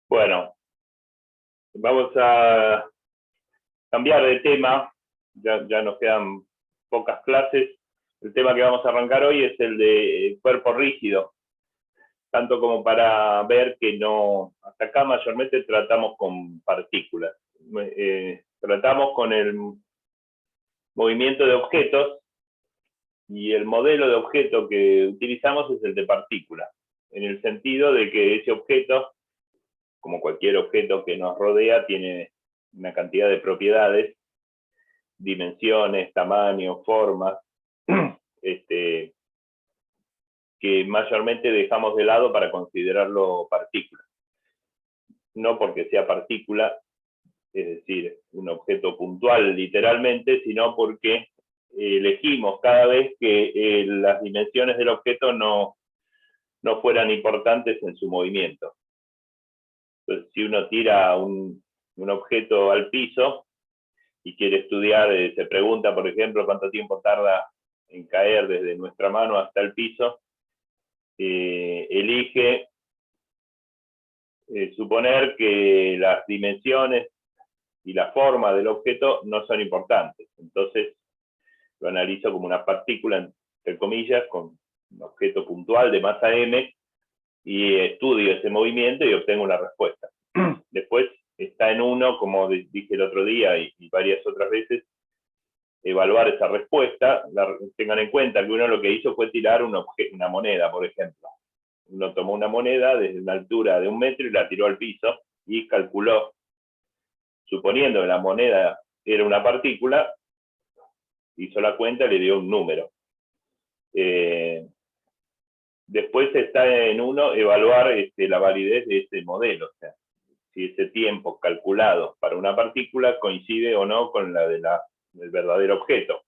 Bueno, vamos a cambiar de tema, ya nos quedan pocas clases. El tema que vamos a arrancar hoy es el de cuerpo rígido, tanto como para ver que no, hasta acá mayormente tratamos con partículas. Tratamos con el movimiento de objetos y el modelo de objeto que utilizamos es el de partícula, en el sentido de que ese objeto, como cualquier objeto que nos rodea, tiene una cantidad de propiedades, dimensiones, tamaño, formas, que mayormente dejamos de lado para considerarlo partícula. No porque sea partícula, es decir, un objeto puntual literalmente, sino porque elegimos cada vez que las dimensiones del objeto no fueran importantes en su movimiento. Entonces, si uno tira un objeto al piso y quiere estudiar, se pregunta, por ejemplo, cuánto tiempo tarda en caer desde nuestra mano hasta el piso, elige suponer que las dimensiones y la forma del objeto no son importantes. Entonces, lo analizo como una partícula, entre comillas, con un objeto puntual de masa m, y estudio ese movimiento y obtengo una respuesta. Después está en uno, como dije el otro día y varias otras veces, evaluar esa respuesta. Tengan en cuenta que uno lo que hizo fue tirar una moneda, por ejemplo. Uno tomó una moneda desde una altura de 1 metro y la tiró al piso y calculó, suponiendo que la moneda era una partícula, hizo la cuenta y le dio un número. Después está en uno evaluar la validez de ese modelo, o sea, si ese tiempo calculado para una partícula coincide o no con la del verdadero objeto.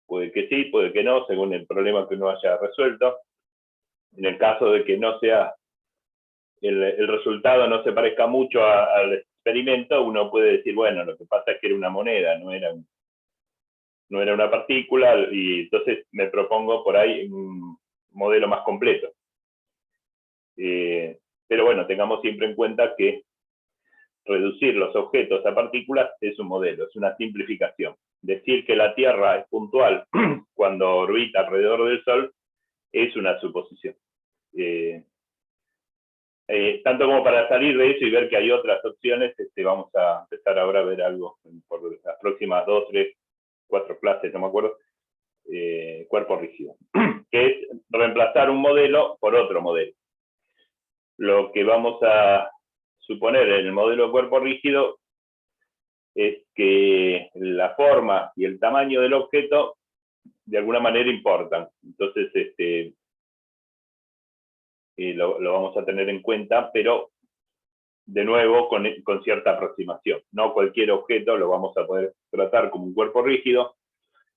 Puede que sí, puede que no, según el problema que uno haya resuelto. En el caso de que no sea, el resultado no se parezca mucho al experimento, uno puede decir, bueno, lo que pasa es que era una moneda, no era una partícula, y entonces me propongo por ahí un modelo más completo. Pero bueno, tengamos siempre en cuenta que reducir los objetos a partículas es un modelo, es una simplificación. Decir que la Tierra es puntual cuando orbita alrededor del Sol es una suposición. Tanto como para salir de eso y ver que hay otras opciones, vamos a empezar ahora a ver algo por las próximas 2, 3, 4 clases, no me acuerdo, cuerpo rígido, que es reemplazar un modelo por otro modelo. Lo que vamos a suponer en el modelo de cuerpo rígido es que la forma y el tamaño del objeto de alguna manera importan. Entonces, lo vamos a tener en cuenta, pero de nuevo con cierta aproximación. No cualquier objeto lo vamos a poder tratar como un cuerpo rígido.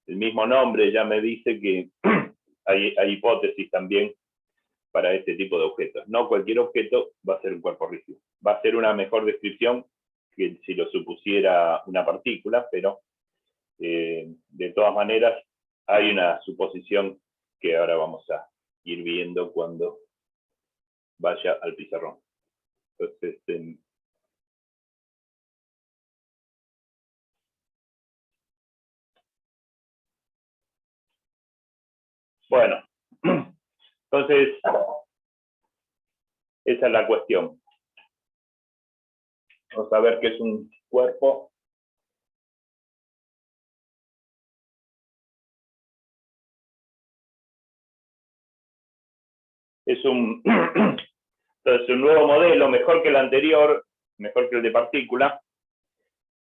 El mismo nombre ya me dice que hay hipótesis también para este tipo de objetos. No cualquier objeto va a ser un cuerpo rígido. Va a ser una mejor descripción que si lo supusiera una partícula, pero de todas maneras hay una suposición que ahora vamos a ir viendo cuando vaya al pizarrón. Entonces, bueno, entonces, esa es la cuestión. Vamos a ver qué es un cuerpo. Es entonces, un nuevo modelo, mejor que el anterior, mejor que el de partícula,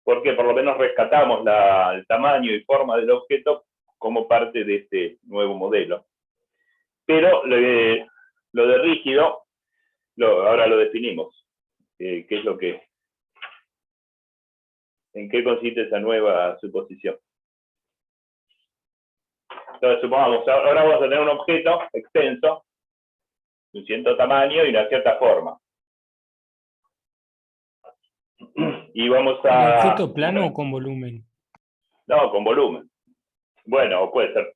porque por lo menos rescatamos el tamaño y forma del objeto como parte de este nuevo modelo. Pero lo de rígido, ahora lo definimos. ¿Qué es lo que? ¿En qué consiste esa nueva suposición? Entonces, supongamos, ahora vamos a tener un objeto extenso, de un cierto tamaño y una cierta forma. Y vamos a... ¿Un objeto plano o con volumen? No, con volumen. Bueno, puede ser.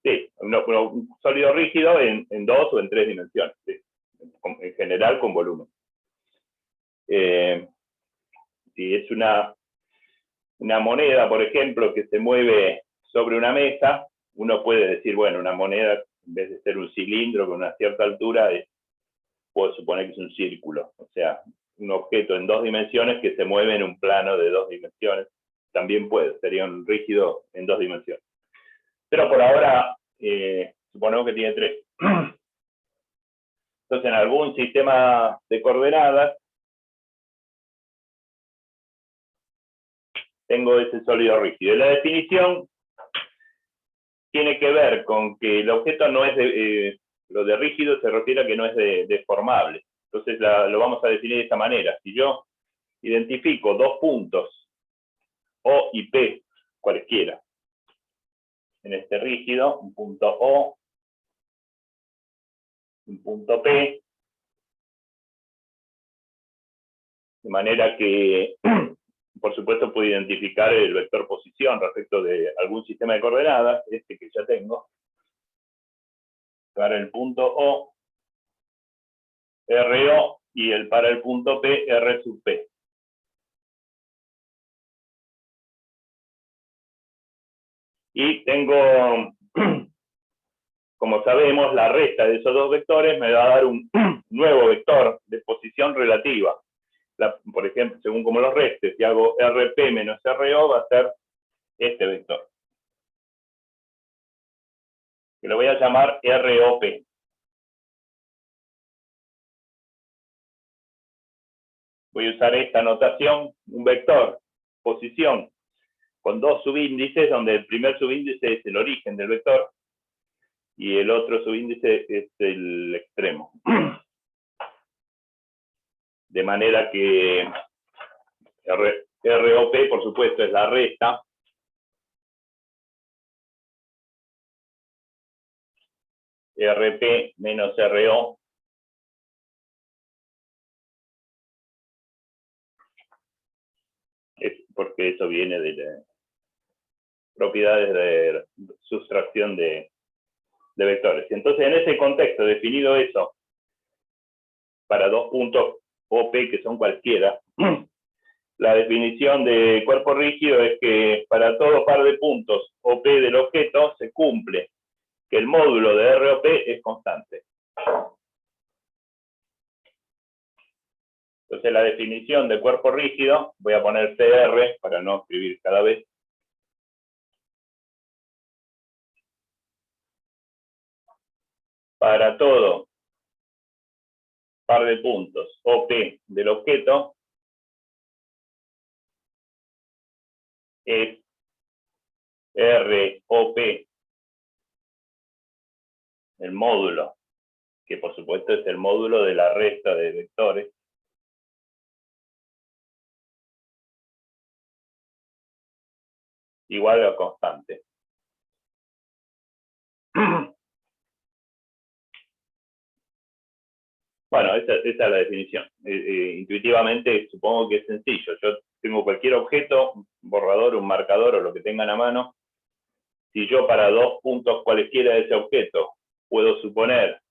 Sí, un sólido rígido en 2 o en 3 dimensiones. Sí. En general, con volumen. Si es una moneda, por ejemplo, que se mueve sobre una mesa, uno puede decir, bueno, una moneda, en vez de ser un cilindro con una cierta altura, puedo suponer que es un círculo. O sea, un objeto en 2 dimensiones que se mueve en un plano de 2 dimensiones. También sería un rígido en 2 dimensiones. Pero por ahora, suponemos que tiene 3. Entonces, en algún sistema de coordenadas, tengo ese sólido rígido. Y la definición tiene que ver con que el objeto no es lo de rígido se refiere a que no es deformable. Entonces lo vamos a definir de esta manera. Si yo identifico 2 puntos, O y P, cualesquiera, en este rígido, un punto O, un punto P, de manera que, por supuesto, puedo identificar el vector posición respecto de algún sistema de coordenadas, este que ya tengo, para el punto O, RO, y para el punto P, R sub P. Y tengo, como sabemos, la resta de esos 2 vectores me va a dar un nuevo vector de posición relativa. Por ejemplo, según como los restes, si hago RP menos RO, va a ser este vector, que lo voy a llamar ROP. Voy a usar esta notación, un vector, posición, con 2 subíndices, donde el primer subíndice es el origen del vector, y el otro subíndice es el extremo. De manera que ROP, por supuesto, es la resta. RP menos RO. Es porque eso viene de las propiedades de sustracción de vectores. Entonces, en ese contexto, definido eso, para 2 puntos OP que son cualquiera, la definición de cuerpo rígido es que para todo par de puntos OP del objeto se cumple que el módulo de ROP es constante. Entonces la definición de cuerpo rígido, voy a poner CR para no escribir cada vez. Para todo par de puntos OP del objeto es ROP, el módulo, que por supuesto es el módulo de la resta de vectores, igual a constante. Bueno, esa es la definición. Intuitivamente supongo que es sencillo. Yo tengo cualquier objeto, un borrador, un marcador o lo que tengan a mano. Si yo para 2 puntos cualesquiera de ese objeto puedo suponer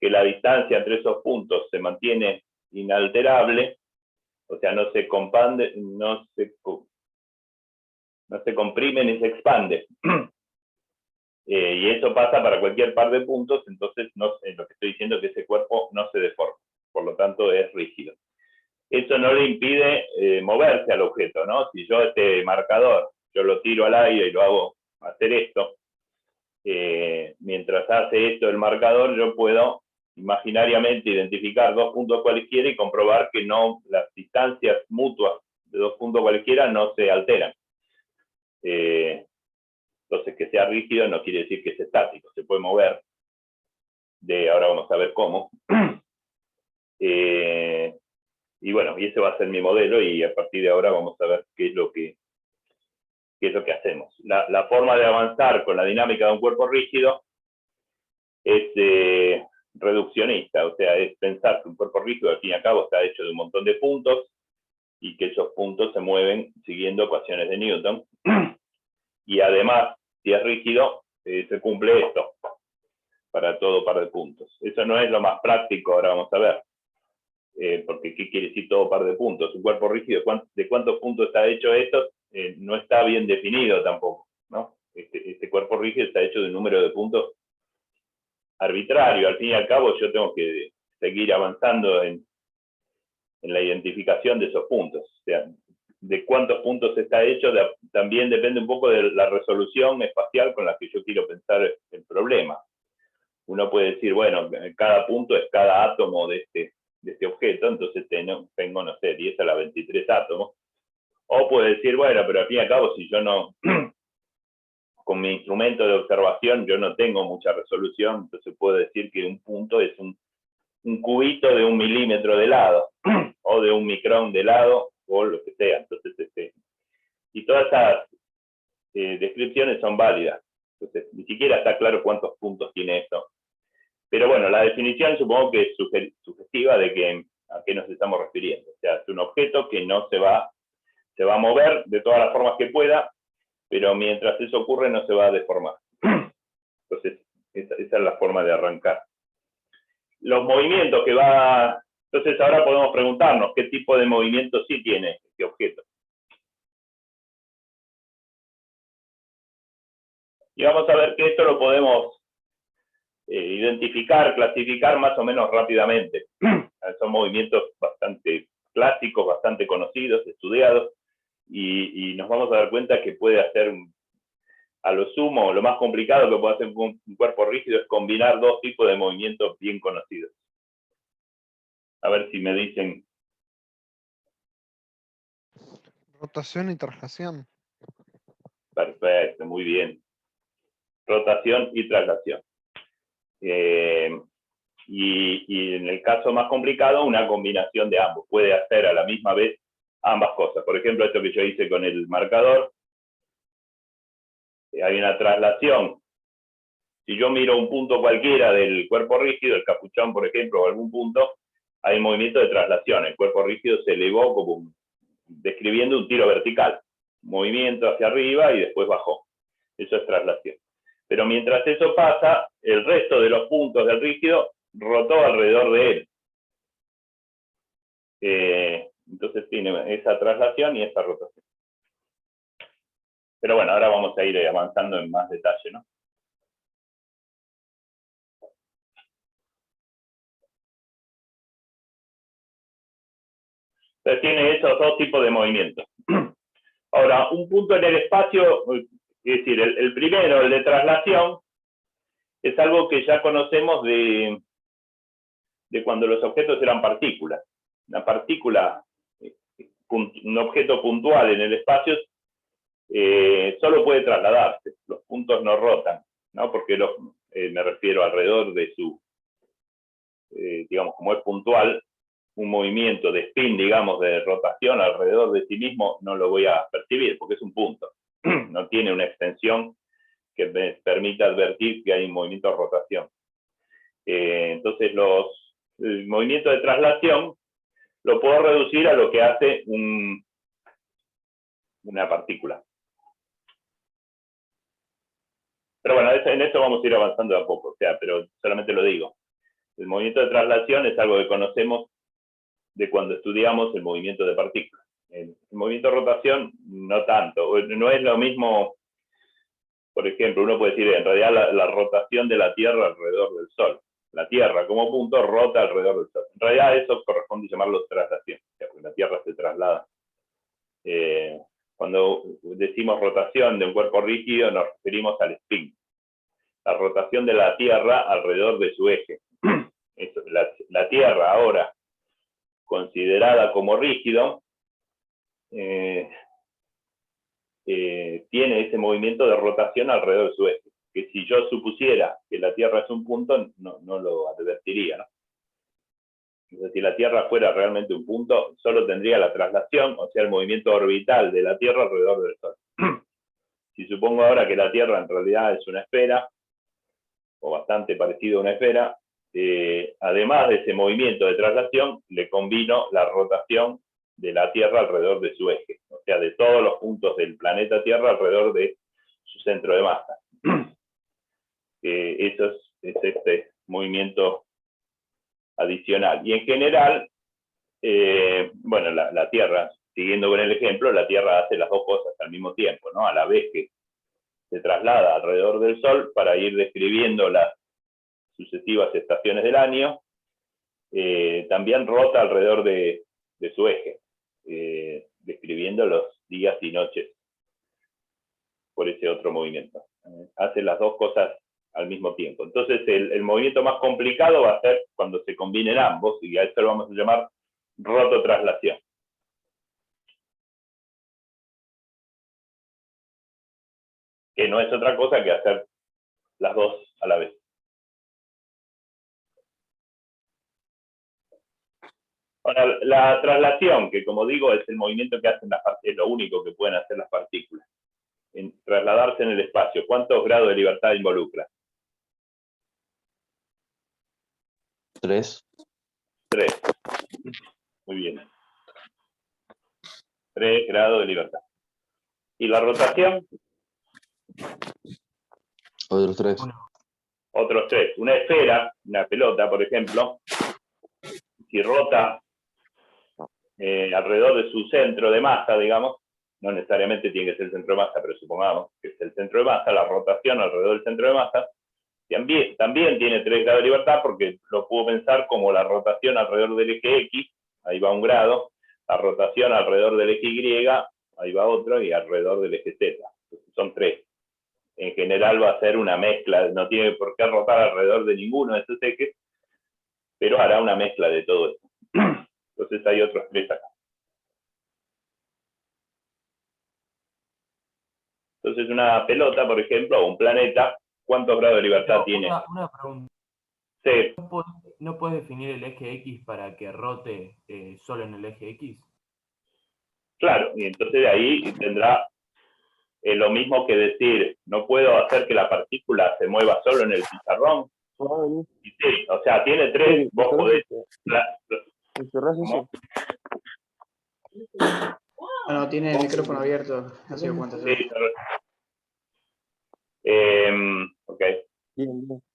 que la distancia entre esos puntos se mantiene inalterable, o sea, no se compande, no se comprime ni se expande. Y eso pasa para cualquier par de puntos, entonces lo que estoy diciendo es que ese cuerpo no se deforma, por lo tanto es rígido. Eso no le impide moverse al objeto, ¿no? Si yo este marcador, yo lo tiro al aire y lo hago hacer esto, mientras hace esto el marcador, yo puedo imaginariamente identificar 2 puntos cualquiera y comprobar que no, las distancias mutuas de 2 puntos cualquiera no se alteran. Entonces, que sea rígido no quiere decir que es estático, se puede mover. Ahora vamos a ver cómo. Y bueno, y ese va a ser mi modelo, y a partir de ahora vamos a ver qué es lo que hacemos. La forma de avanzar con la dinámica de un cuerpo rígido es reduccionista, o sea, es pensar que un cuerpo rígido al fin y al cabo está hecho de un montón de puntos y que esos puntos se mueven siguiendo ecuaciones de Newton. Y además, si es rígido, se cumple esto para todo par de puntos. Eso no es lo más práctico, ahora vamos a ver. porque ¿qué quiere decir todo par de puntos? Un cuerpo rígido, ¿de cuántos puntos está hecho esto? No está bien definido tampoco, ¿no? Este cuerpo rígido está hecho de un número de puntos arbitrario. Al fin y al cabo, yo tengo que seguir avanzando en la identificación de esos puntos. O sea, de cuántos puntos está hecho también depende un poco de la resolución espacial con la que yo quiero pensar el problema. Uno puede decir, bueno, cada punto es cada átomo de este objeto, entonces tengo, no sé, 10 a la 23 átomos. O puede decir, bueno, pero al fin y al cabo, si yo no, con mi instrumento de observación, yo no tengo mucha resolución, entonces puedo decir que un punto es un cubito de 1 milímetro de lado, o de 1 micrón de lado, o lo que sea. Entonces, y todas esas descripciones son válidas. Entonces, ni siquiera está claro cuántos puntos tiene esto. Pero bueno, la definición supongo que es sugestiva de a qué nos estamos refiriendo. O sea, es un objeto que no se va a mover de todas las formas que pueda, pero mientras eso ocurre no se va a deformar. Entonces, esa es la forma de arrancar. Los movimientos que va... Entonces ahora podemos preguntarnos qué tipo de movimiento sí tiene este objeto. Y vamos a ver que esto lo podemos identificar, clasificar más o menos rápidamente. Son movimientos bastante clásicos, bastante conocidos, estudiados, y nos vamos a dar cuenta que puede hacer, a lo sumo, lo más complicado que puede hacer un cuerpo rígido es combinar dos tipos de movimientos bien conocidos. A ver si me dicen. Rotación y traslación. Perfecto, muy bien. Rotación y traslación. Y en el caso más complicado, una combinación de ambos. Puede hacer a la misma vez ambas cosas. Por ejemplo, esto que yo hice con el marcador. Hay una traslación. Si yo miro un punto cualquiera del cuerpo rígido, el capuchón, por ejemplo, o algún punto, hay un movimiento de traslación. El cuerpo rígido se elevó como describiendo un tiro vertical. Movimiento hacia arriba y después bajó. Eso es traslación. Pero mientras eso pasa, el resto de los puntos del rígido rotó alrededor de él. Entonces tiene esa traslación y esa rotación. Pero bueno, ahora vamos a ir avanzando en más detalle, ¿no? Entonces tiene esos dos tipos de movimientos. Ahora, un punto en el espacio, es decir, el primero, el de traslación, es algo que ya conocemos de cuando los objetos eran partículas. Una partícula, un objeto puntual en el espacio, solo puede trasladarse, los puntos no rotan, ¿no? Porque me refiero alrededor de su, digamos, como es puntual, un movimiento de spin, digamos, de rotación alrededor de sí mismo, no lo voy a percibir, porque es un punto. No tiene una extensión que me permita advertir que hay un movimiento de rotación. Entonces, el movimiento de traslación lo puedo reducir a lo que hace una partícula. Pero bueno, en esto vamos a ir avanzando de a poco, o sea, pero solamente lo digo. El movimiento de traslación es algo que conocemos de cuando estudiamos el movimiento de partículas. El movimiento de rotación, no tanto. No es lo mismo, por ejemplo, uno puede decir, en realidad la rotación de la Tierra alrededor del Sol. La Tierra como punto rota alrededor del Sol. En realidad eso corresponde llamarlo traslación, o sea, porque la Tierra se traslada. Cuando decimos rotación de un cuerpo rígido nos referimos al spin. La rotación de la Tierra alrededor de su eje. La Tierra ahora, considerada como rígido, tiene ese movimiento de rotación alrededor de su eje, que si yo supusiera que la Tierra es un punto, no lo advertiría, ¿no? Entonces, si la Tierra fuera realmente un punto, solo tendría la traslación, o sea, el movimiento orbital de la Tierra alrededor del Sol. Si supongo ahora que la Tierra en realidad es una esfera, o bastante parecido a una esfera, además de ese movimiento de traslación, le combino la rotación de la Tierra alrededor de su eje, o sea, de todos los puntos del planeta Tierra alrededor de su centro de masa. Eso es este movimiento adicional. Y en general, bueno, la Tierra, siguiendo con el ejemplo, la Tierra hace las dos cosas al mismo tiempo, ¿no? A la vez que se traslada alrededor del Sol para ir describiendo las sucesivas estaciones del año, también rota alrededor de su eje, describiendo los días y noches por ese otro movimiento. Hace las dos cosas al mismo tiempo. Entonces el movimiento más complicado va a ser cuando se combinen ambos, y a esto lo vamos a llamar rototraslación. Que no es otra cosa que hacer las dos a la vez. Ahora, la traslación, que como digo es el movimiento que hacen las partículas, es lo único que pueden hacer las partículas. En trasladarse en el espacio, ¿cuántos grados de libertad involucra? 3. 3. Muy bien. 3 grados de libertad. ¿Y la rotación? Otros 3. Otros 3. Una esfera, una pelota, por ejemplo, si rota alrededor de su centro de masa, digamos, no necesariamente tiene que ser el centro de masa, pero supongamos que es el centro de masa, la rotación alrededor del centro de masa, también tiene 3 grados de libertad, porque lo puedo pensar como la rotación alrededor del eje X, ahí va 1 grado, la rotación alrededor del eje Y, ahí va otro, y alrededor del eje Z. Entonces son 3. En general va a ser una mezcla, no tiene por qué rotar alrededor de ninguno de esos ejes, pero hará una mezcla de todo eso. Entonces hay otros 3 acá. Entonces una pelota, por ejemplo, o un planeta, ¿cuántos grados de libertad tiene? Una pregunta. Sí. ¿No puedes definir el eje X para que rote solo en el eje X? Claro, y entonces de ahí tendrá lo mismo que decir, no puedo hacer que la partícula se mueva solo en el pizarrón. Y sí, o sea, tiene 3, vos podés... ¿Cómo? Bueno, tiene el micrófono abierto, no se dio cuenta. Sí, ok.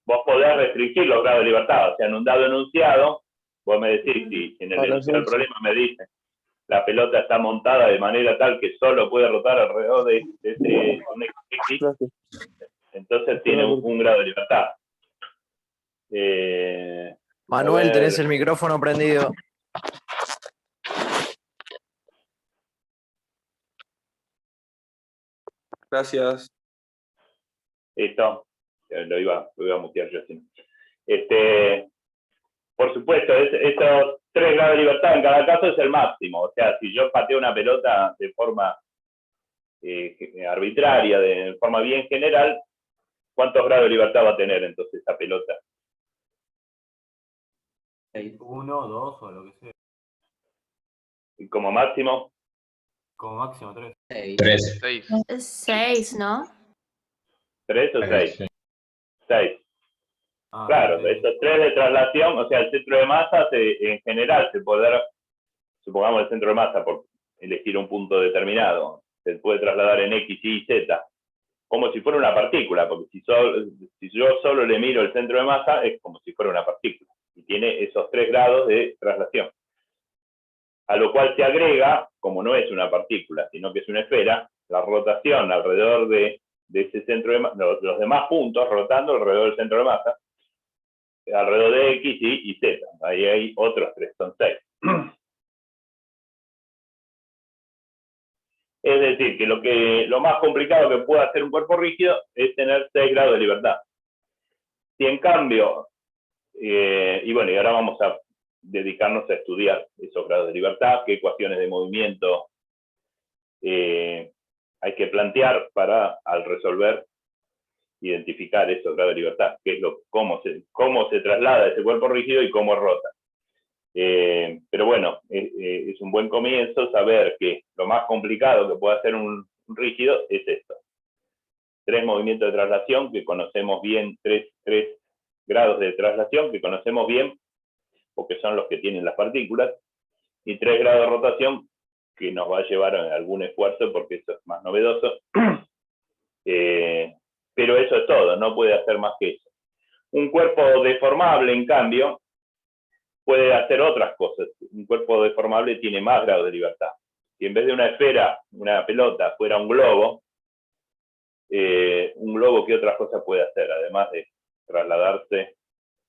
Vos podés restringir los grados de libertad, o sea, en un dado enunciado, vos me decís, si en el enunciado del problema me dice, la pelota está montada de manera tal que solo puede rotar alrededor de ese X, entonces tiene un grado de libertad. Manuel, tenés el micrófono prendido. Gracias. Listo. Lo iba a mutear yo así. Por supuesto, estos 3 grados de libertad en cada caso es el máximo. O sea, si yo pateo una pelota de forma arbitraria, de forma bien general, ¿cuántos grados de libertad va a tener entonces esa pelota? 1, 2 o lo que sea. ¿Y como máximo? Como máximo 3. 3. 6, ¿no? 3 o 6. 6. Ah, Claro, sí. estos 3 de traslación, o sea, el centro de masa en general se puede dar, supongamos el centro de masa por elegir un punto determinado, se puede trasladar en X, Y, Z, como si fuera una partícula, porque si yo solo le miro el centro de masa, es como si fuera una partícula, y tiene esos 3 grados de traslación. A lo cual se agrega, como no es una partícula, sino que es una esfera, la rotación alrededor de ese centro de masa, los demás puntos rotando alrededor del centro de masa, alrededor de X, Y y Z. Ahí hay otros 3, son 6. Es decir, que lo más complicado que puede hacer un cuerpo rígido es tener 6 grados de libertad. Si en cambio, y bueno, y ahora vamos a dedicarnos a estudiar esos grados de libertad, qué ecuaciones de movimiento hay que plantear para, al resolver, identificar esos grados de libertad, qué es cómo se traslada ese cuerpo rígido y cómo rota. Pero bueno, es un buen comienzo saber que lo más complicado que puede hacer un rígido es esto. 3 movimientos de traslación que conocemos bien, 3 grados de traslación que conocemos bien, porque son los que tienen las partículas, y 3 grados de rotación que nos va a llevar a algún esfuerzo porque eso es más novedoso. Pero eso es todo, no puede hacer más que eso. Un cuerpo deformable, en cambio, puede hacer otras cosas. Un cuerpo deformable tiene más grado de libertad. Si en vez de una esfera, una pelota, fuera un globo, ¿qué otras cosas puede hacer? Además de trasladarse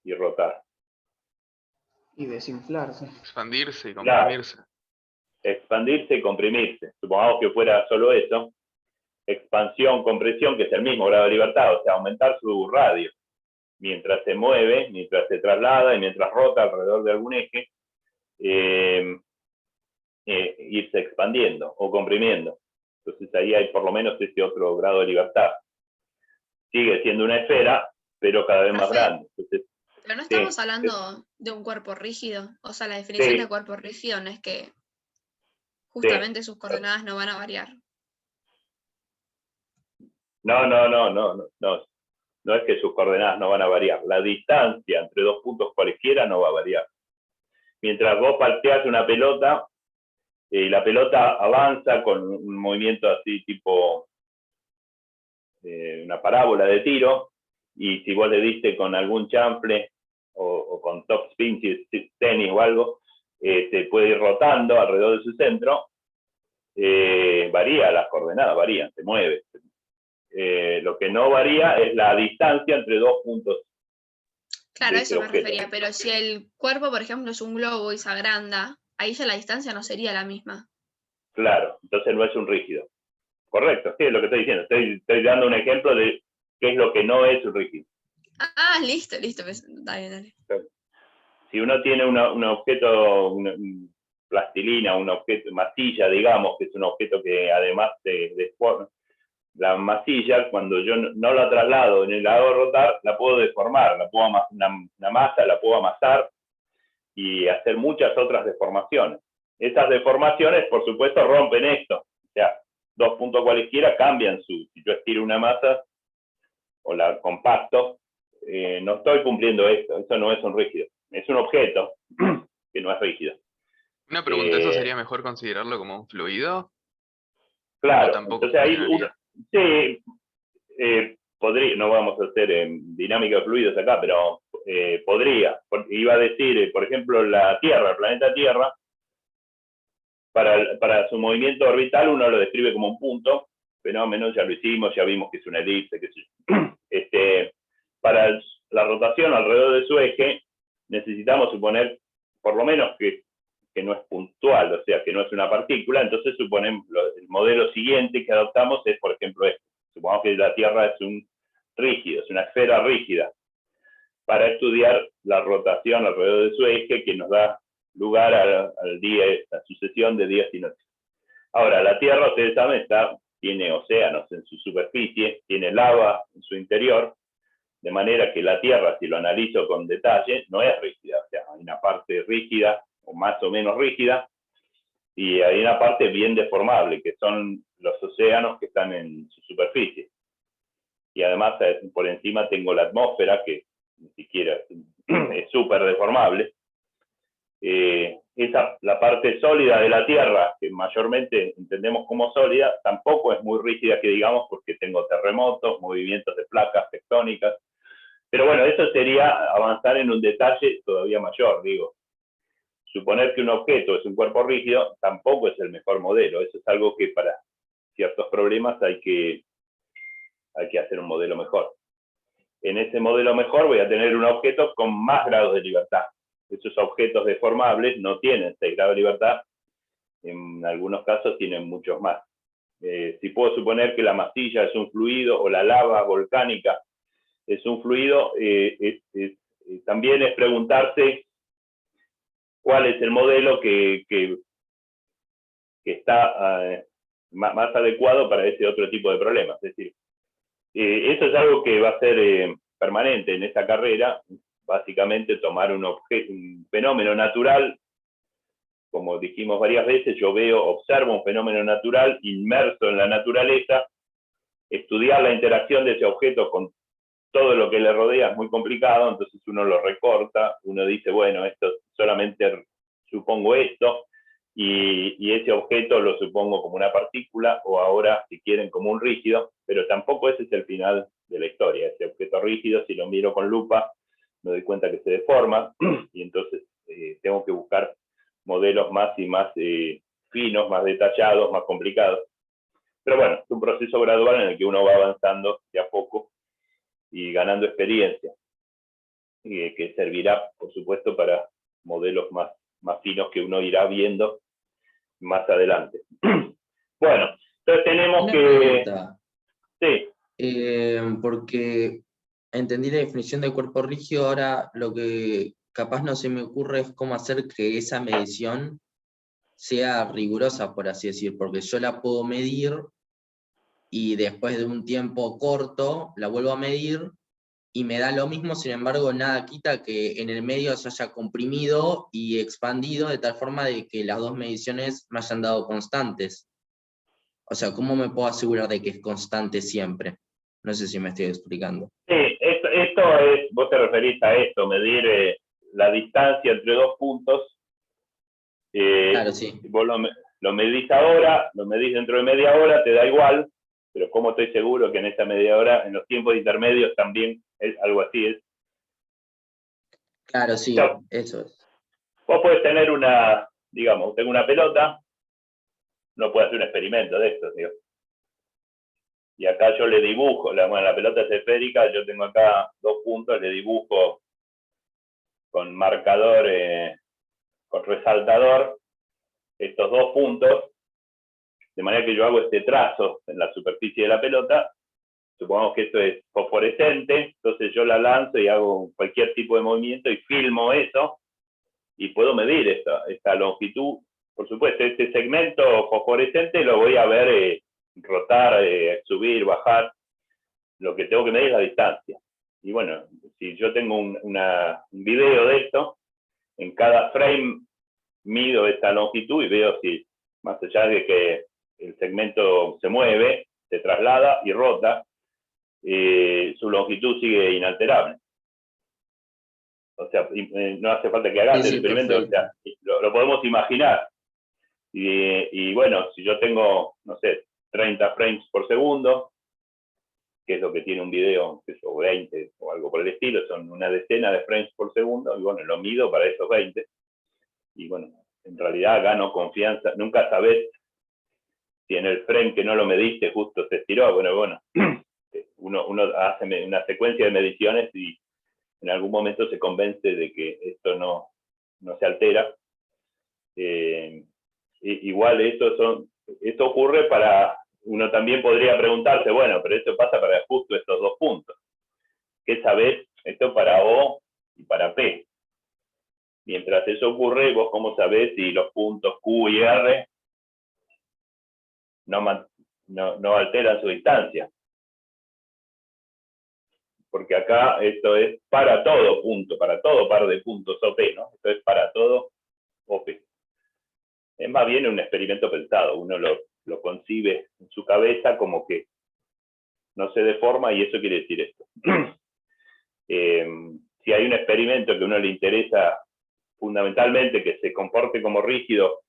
y rotar. Y desinflarse. Expandirse y Claro. comprimirse. Expandirse y comprimirse. Supongamos que fuera solo eso. Expansión, compresión, que es el mismo grado de libertad, o sea, aumentar su radio. Mientras se mueve, mientras se traslada y mientras rota alrededor de algún eje, irse expandiendo o comprimiendo. Entonces ahí hay por lo menos ese otro grado de libertad. Sigue siendo una esfera, pero cada vez más Profe, grande. Entonces, Pero no estamos hablando de un cuerpo rígido. O sea, la definición de cuerpo rígido no es que justamente sus coordenadas no van a variar. No es que sus coordenadas no van a variar. La distancia entre dos puntos cualquiera no va a variar. Mientras vos pateás una pelota, la pelota avanza con un movimiento así tipo una parábola de tiro, y si vos le diste con algún chanfle o con top spin, si es tenis o algo, se puede ir rotando alrededor de su centro, varía las coordenadas, varían, se mueve. Lo que no varía es la distancia entre dos puntos. Claro, a de ese eso me objeto. refería. Pero si el cuerpo, por ejemplo, es un globo y se agranda, ahí ya la distancia no sería la misma. Claro, entonces no es un rígido. Correcto, sí, es lo que estoy diciendo. Estoy dando un ejemplo de qué es lo que no es un rígido. Ah, listo. Dale. Si uno tiene un objeto, una plastilina, un objeto, masilla, digamos, que es un objeto que además de la masilla, cuando yo no la traslado ni la hago rotar, la puedo deformar, una masa la puedo amasar y hacer muchas otras deformaciones. Esas deformaciones, por supuesto, rompen esto. O sea, dos puntos cualesquiera cambian si yo estiro una masa o la compacto, no estoy cumpliendo esto. Eso no es un rígido. Es un objeto que no es rígido. Una pregunta, ¿eso sería mejor considerarlo como un fluido? Claro, tampoco entonces ahí funcionaría. sí, podría, no vamos a hacer dinámica de fluidos acá, pero podría. Iba a decir, por ejemplo, la Tierra, el planeta Tierra, para su movimiento orbital uno lo describe como un punto, fenómeno, ya lo hicimos, ya vimos que es una elipse, qué sé yo. Para la rotación alrededor de su eje, necesitamos suponer, por lo menos que no es puntual, o sea, que no es una partícula, entonces suponemos, el modelo siguiente que adoptamos es, por ejemplo, este. Supongamos que la Tierra es un rígido, es una esfera rígida, para estudiar la rotación alrededor de su eje que nos da lugar al día, la sucesión de días y noches. Ahora, la Tierra, ustedes saben, tiene océanos en su superficie, tiene lava en su interior, de manera que la Tierra, si lo analizo con detalle, no es rígida. O sea, hay una parte rígida, o más o menos rígida, y hay una parte bien deformable, que son los océanos que están en su superficie. Y además, por encima tengo la atmósfera, que ni siquiera es súper deformable. La parte sólida de la Tierra, que mayormente entendemos como sólida, tampoco es muy rígida, que digamos, porque tengo terremotos, movimientos de placas tectónicas. Pero bueno, eso sería avanzar en un detalle todavía mayor, digo. Suponer que un objeto es un cuerpo rígido tampoco es el mejor modelo. Eso es algo que para ciertos problemas hay que hacer un modelo mejor. En ese modelo mejor voy a tener un objeto con más grados de libertad. Esos objetos deformables no tienen 6 grados de libertad, en algunos casos tienen muchos más. Si puedo suponer que la masilla es un fluido o la lava volcánica es un fluido, también es preguntarse cuál es el modelo que está más adecuado para ese otro tipo de problemas. Es decir, eso es algo que va a ser permanente en esta carrera, básicamente tomar un fenómeno natural, como dijimos varias veces, yo observo un fenómeno natural inmerso en la naturaleza, estudiar la interacción de ese objeto con todo lo que le rodea es muy complicado, entonces uno lo recorta, uno dice, bueno, esto solamente supongo esto, y ese objeto lo supongo como una partícula, o ahora, si quieren, como un rígido, pero tampoco ese es el final de la historia. Ese objeto rígido, si lo miro con lupa, me doy cuenta que se deforma, y entonces tengo que buscar modelos más y más finos, más detallados, más complicados. Pero bueno, es un proceso gradual en el que uno va avanzando de a poco y ganando experiencia, que servirá, por supuesto, para modelos más finos que uno irá viendo más adelante. Bueno, entonces tenemos Una que... pregunta, Sí, porque entendí la definición de cuerpo rígido, ahora lo que capaz no se me ocurre es cómo hacer que esa medición sea rigurosa, por así decir, porque yo la puedo medir y después de un tiempo corto la vuelvo a medir y me da lo mismo, sin embargo nada quita que en el medio se haya comprimido y expandido de tal forma de que las dos mediciones me hayan dado constantes. O sea, ¿cómo me puedo asegurar de que es constante siempre? No sé si me estoy explicando. sí, esto es, vos te referís a esto, medir la distancia entre dos puntos. Claro, sí. Vos lo medís ahora, lo medís dentro de media hora, te da igual, pero como estoy seguro que en esa media hora, en los tiempos intermedios también es algo así. Es. Claro, sí, Chau. eso es. Vos podés tener digamos, tengo una pelota, no puedo hacer un experimento de esto, digo. Y acá yo le dibujo, la pelota es esférica, yo tengo acá 2 puntos, le dibujo con marcador, con resaltador, estos 2 puntos, de manera que yo hago este trazo en la superficie de la pelota. Supongamos que esto es fosforescente, entonces yo la lanzo y hago cualquier tipo de movimiento y filmo eso, y puedo medir esta longitud. Por supuesto, este segmento fosforescente lo voy a ver rotar, subir, bajar. Lo que tengo que medir es la distancia. Y bueno, si yo tengo un video de esto, en cada frame mido esta longitud y veo si, más allá de que el segmento se mueve, se traslada y rota, su longitud sigue inalterable. O sea, no hace falta que hagas el experimento, o sea, lo podemos imaginar. Y bueno, si yo tengo, no sé, 30 frames por segundo, que es lo que tiene un video, que son 20 o algo por el estilo, son una decena de frames por segundo, y bueno, lo mido para esos 20. Y bueno, en realidad gano confianza. Nunca sabés si en el frame que no lo mediste justo se estiró. Bueno, uno hace una secuencia de mediciones y en algún momento se convence de que esto no se altera. Igual esto ocurre para, uno también podría preguntarse, bueno, pero esto pasa para justo estos 2 puntos. ¿Qué sabés? Esto para O y para P. Mientras eso ocurre, vos cómo sabés si los puntos Q y R no alteran su distancia. Porque acá esto es para todo punto, para todo par de puntos OP, ¿no? Esto es para todo OP. Es más bien un experimento pensado, uno lo concibe en su cabeza como que no se deforma y eso quiere decir esto. Si hay un experimento que a uno le interesa fundamentalmente que se comporte como rígido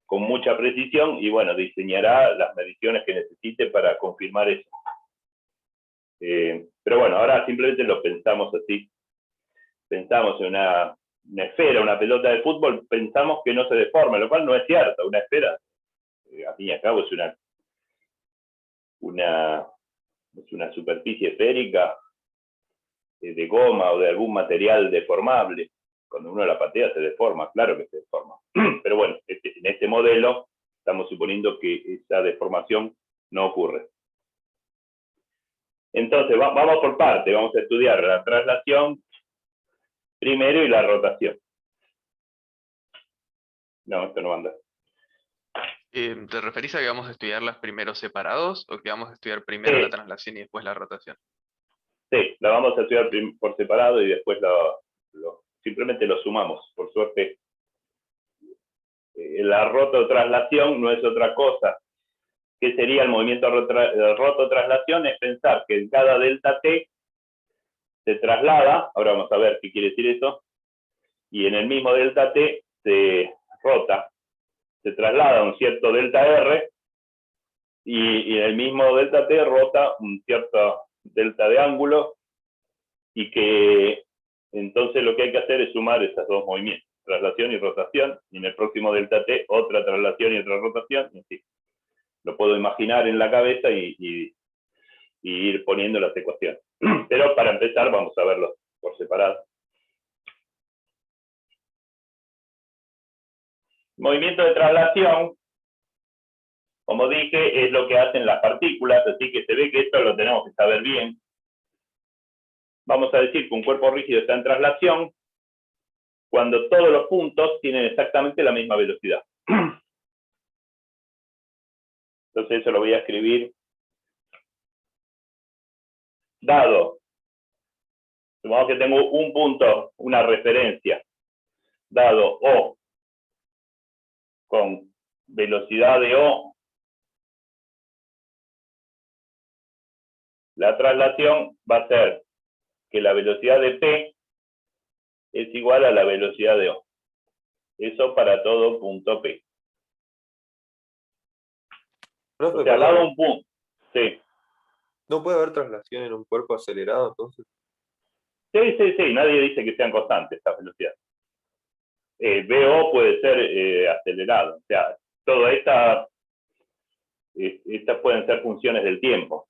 con mucha precisión, y bueno, diseñará las mediciones que necesite para confirmar eso. Pero bueno, ahora simplemente lo pensamos así. Pensamos en una esfera, una pelota de fútbol, pensamos que no se deforma, lo cual no es cierto. Una esfera, al fin y al cabo, es una superficie esférica de goma o de algún material deformable. Cuando uno la patea se deforma, claro que se deforma. Pero bueno, en este modelo estamos suponiendo que esa deformación no ocurre. Entonces, vamos por parte, vamos a estudiar la traslación primero y la rotación. No, esto no anda. ¿Te referís a que vamos a estudiarlas primero separados o que vamos a estudiar primero la traslación y después la rotación? Sí, la vamos a estudiar por separado y después simplemente lo sumamos. Por suerte, la rototraslación no es otra cosa. ¿Qué sería el movimiento de rototraslación? Es pensar que en cada delta t se traslada, ahora vamos a ver qué quiere decir eso, y en el mismo delta t se rota, se traslada un cierto delta r, y en el mismo delta t rota un cierto delta de ángulo, y que entonces lo que hay que hacer es sumar esos dos movimientos. traslación y rotación, y en el próximo delta t otra traslación y otra rotación, y así. Lo puedo imaginar en la cabeza y ir poniendo las ecuaciones. Pero para empezar vamos a verlos por separado. Movimiento de traslación, como dije, es lo que hacen las partículas, así que se ve que esto lo tenemos que saber bien. Vamos a decir que un cuerpo rígido está en traslación cuando todos los puntos tienen exactamente la misma velocidad. Entonces eso lo voy a escribir. Dado, supongamos que tengo un punto, una referencia, dado O con velocidad de O, la traslación va a ser que la velocidad de P es igual a la velocidad de O. Eso para todo punto P. Profe, O sea, perdón, dado un punto. Sí. ¿no puede haber traslación en un cuerpo acelerado entonces? Sí, nadie dice que sean constantes estas velocidades. VO puede ser acelerado, o sea, todas estas pueden ser funciones del tiempo.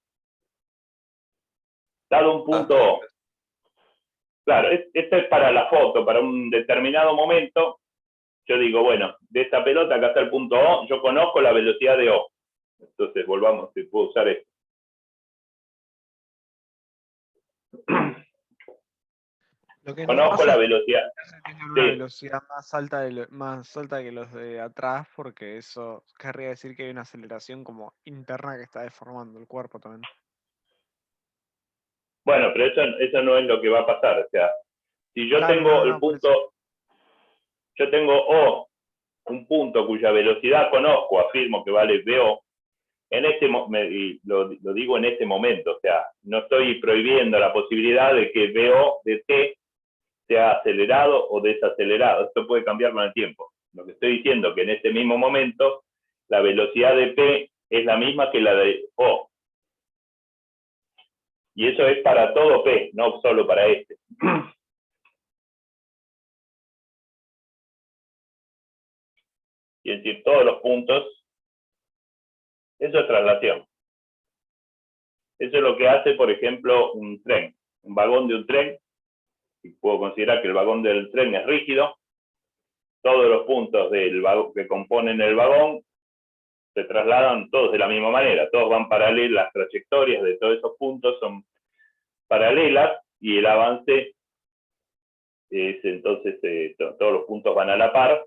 Dado un punto O. Claro, esto es para la foto, para un determinado momento, yo digo, bueno, de esta pelota acá está el punto O, yo conozco la velocidad de O. Entonces, volvamos, si puedo usar esto. Lo que no Conozco pasa la es velocidad. que tiene una Sí. velocidad más alta que los de atrás, porque eso querría decir que hay una aceleración como interna que está deformando el cuerpo también. Bueno, pero eso no es lo que va a pasar. O sea, si yo Claro, tengo no, el no, por eso. punto, yo tengo O, un punto cuya velocidad conozco, afirmo que vale VO, en y lo digo en este momento, o sea, no estoy prohibiendo la posibilidad de que VO de T sea acelerado o desacelerado. Esto puede cambiar con el tiempo. Lo que estoy diciendo es que en este mismo momento la velocidad de P es la misma que la de O. Y eso es para todo P, no solo para este. Y es decir, todos los puntos, eso es traslación. Eso es lo que hace, por ejemplo, un tren, un vagón de un tren. Y puedo considerar que el vagón del tren es rígido. Todos los puntos del vagón que componen el vagón se trasladan todos de la misma manera. Todos van paralelos, las trayectorias de todos esos puntos son paralelas y el avance es entonces, todos los puntos van a la par.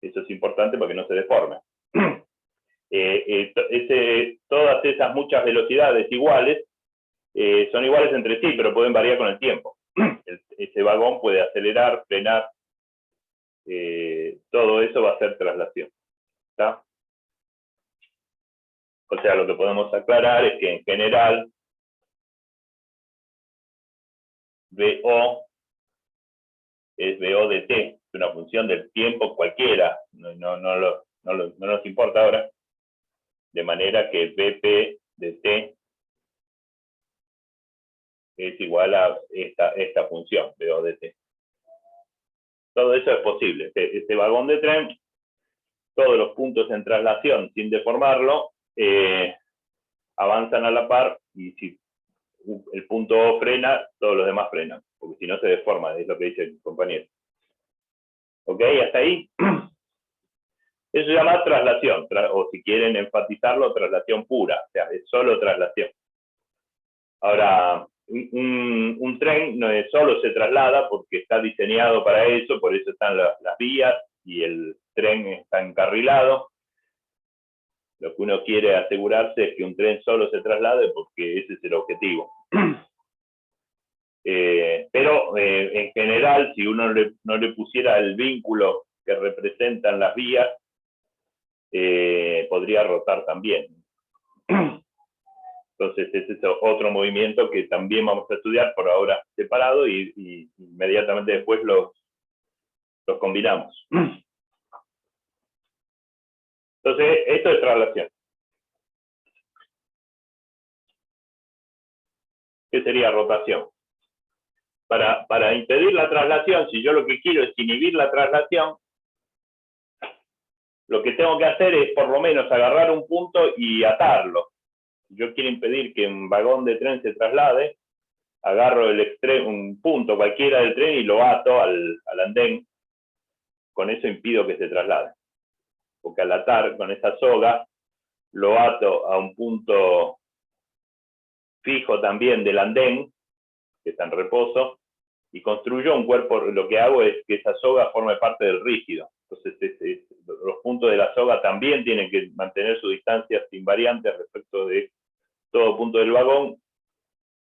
Eso es importante para que no se deforme. Todas esas muchas velocidades iguales son iguales entre sí, pero pueden variar con el tiempo. Ese vagón puede acelerar, frenar, todo eso va a ser traslación. ¿Está? O sea, lo que podemos aclarar es que en general VO es VO de T, es una función del tiempo cualquiera, no nos importa ahora, de manera que VP de T es igual a esta función, VO de T. Todo eso es posible. Este vagón de tren, todos los puntos en traslación sin deformarlo, avanzan a la par, y si el punto O frena, todos los demás frenan, porque si no se deforma, es lo que dice el compañero. ¿Ok? ¿Hasta ahí? Eso se llama traslación, o si quieren enfatizarlo, traslación pura, o sea, es solo traslación. Ahora, un tren no es solo se traslada porque está diseñado para eso, por eso están las vías y el tren está encarrilado. Lo que uno quiere asegurarse es que un tren solo se traslade porque ese es el objetivo. Pero en general, si uno no le pusiera el vínculo que representan las vías, podría rotar también. Entonces ese es otro movimiento que también vamos a estudiar, por ahora separado, y inmediatamente después los combinamos. Entonces, esto es traslación. ¿Qué sería rotación? para impedir la traslación, si yo lo que quiero es inhibir la traslación, lo que tengo que hacer es por lo menos agarrar un punto y atarlo. Si yo quiero impedir que un vagón de tren se traslade, agarro un punto cualquiera del tren y lo ato al andén. Con eso impido que se traslade. Porque al atar con esa soga, lo ato a un punto fijo también del andén, que está en reposo, y construyo un cuerpo. Lo que hago es que esa soga forme parte del rígido. Entonces, los puntos de la soga también tienen que mantener sus distancias invariantes respecto de todo punto del vagón,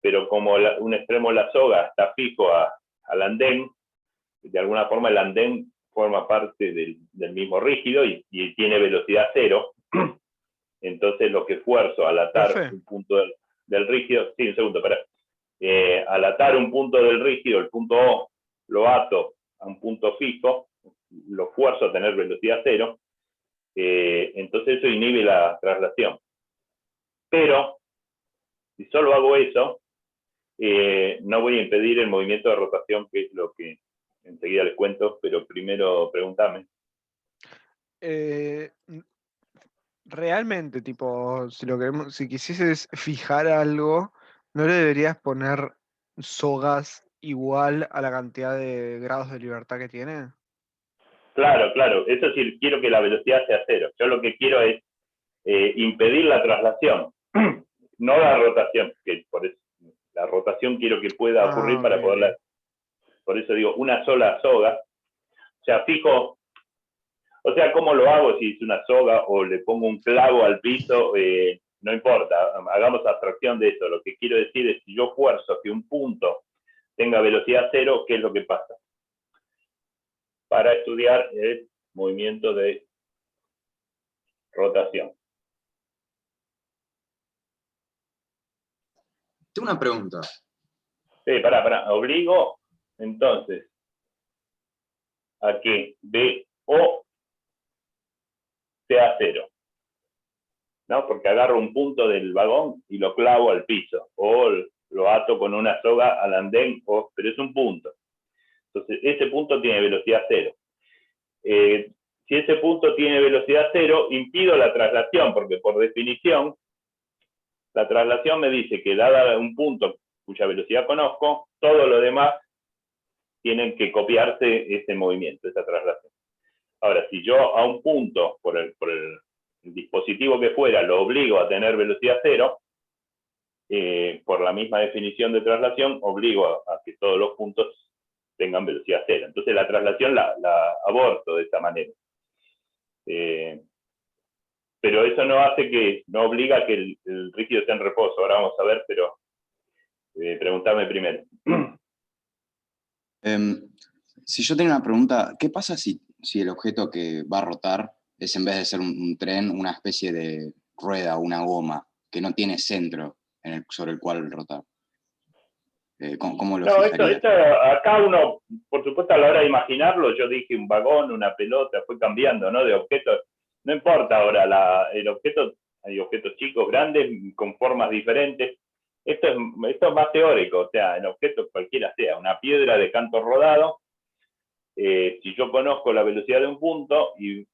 pero como un extremo de la soga está fijo al andén, de alguna forma el andén forma parte del mismo rígido y tiene velocidad cero. Entonces lo que esfuerzo al atar un punto del rígido, sí, un segundo, espera. Al atar un punto del rígido, el punto O, lo ato a un punto fijo, lo esfuerzo a tener velocidad cero, entonces eso inhibe la traslación. Pero, si solo hago eso, no voy a impedir el movimiento de rotación, que es lo que enseguida les cuento, pero primero pregúntame. Realmente, tipo, si quisieses fijar algo, ¿no le deberías poner sogas igual a la cantidad de grados de libertad que tiene? Claro, claro, eso sí, quiero que la velocidad sea cero. Yo lo que quiero es impedir la traslación, no la rotación, que por eso la rotación quiero que pueda ocurrir para poderla. Por eso digo, una sola soga. O sea, fijo, o sea, ¿cómo lo hago? Si es una soga o le pongo un clavo al piso, no importa, hagamos abstracción de eso. Lo que quiero decir es, si yo fuerzo que un punto tenga velocidad cero, ¿qué es lo que pasa? Para estudiar el movimiento de rotación. Tengo una pregunta. Sí, pará. Obligo, entonces, a que BO sea cero, ¿no? Porque agarro un punto del vagón y lo clavo al piso, o lo ato con una soga al andén, pero es un punto. Entonces, ese punto tiene velocidad cero. Si ese punto tiene velocidad cero, impido la traslación, porque por definición, la traslación me dice que dada un punto cuya velocidad conozco, todo lo demás tienen que copiarse ese movimiento, esa traslación. Ahora, si yo a un punto, por el dispositivo que fuera, lo obligo a tener velocidad cero, por la misma definición de traslación, obligo a que todos los puntos tengan velocidad cero. Entonces la traslación la aborto de esta manera. Pero eso no obliga a que el rígido esté en reposo. Ahora vamos a ver, pero preguntame primero. Si yo tengo una pregunta, ¿qué pasa si el objeto que va a rotar es, en vez de ser un tren, una especie de rueda o una goma que no tiene centro sobre el cual rotar? ¿Cómo lo fijaría? Esto acá uno, por supuesto, a la hora de imaginarlo, yo dije un vagón, una pelota, fue cambiando, ¿no? De objetos. No importa ahora, el objeto, hay objetos chicos, grandes, con formas diferentes. Esto es más teórico, o sea, el objeto cualquiera sea, una piedra de canto rodado, si yo conozco la velocidad de un punto y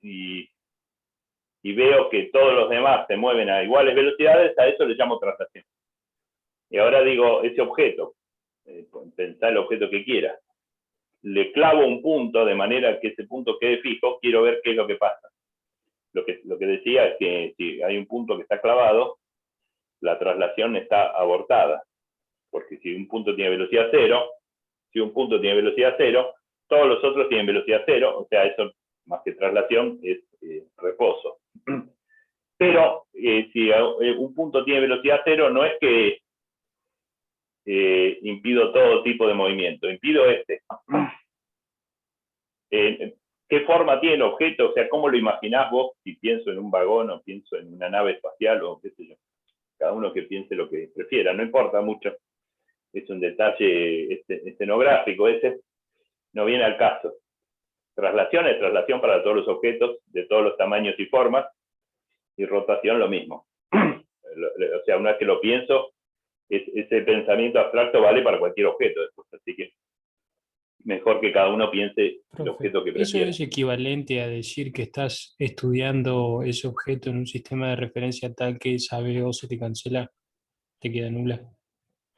veo que todos los demás se mueven a iguales velocidades, a eso le llamo traslación. Y ahora digo, ese objeto, pensá el objeto que quiera, le clavo un punto de manera que ese punto quede fijo, quiero ver qué es lo que pasa. Lo que decía es que si hay un punto que está clavado, la traslación está abortada, porque si un punto tiene velocidad cero, todos los otros tienen velocidad cero, o sea, eso más que traslación es reposo. Pero si un punto tiene velocidad cero, no es que impido todo tipo de movimiento, impido este. ¿Qué forma tiene el objeto? O sea, ¿cómo lo imaginás vos? Si pienso en un vagón o pienso en una nave espacial o qué sé yo. Cada uno que piense lo que prefiera, no importa mucho. Es un detalle escenográfico ese, no viene al caso. Traslación es traslación para todos los objetos, de todos los tamaños y formas, y rotación lo mismo. O sea, una vez que lo pienso, ese pensamiento abstracto vale para cualquier objeto después, así que mejor que cada uno piense el Profe, objeto que ¿eso prefiere. es equivalente a decir que estás estudiando ese objeto en un sistema de referencia tal que esa VO se te cancela, te queda nula?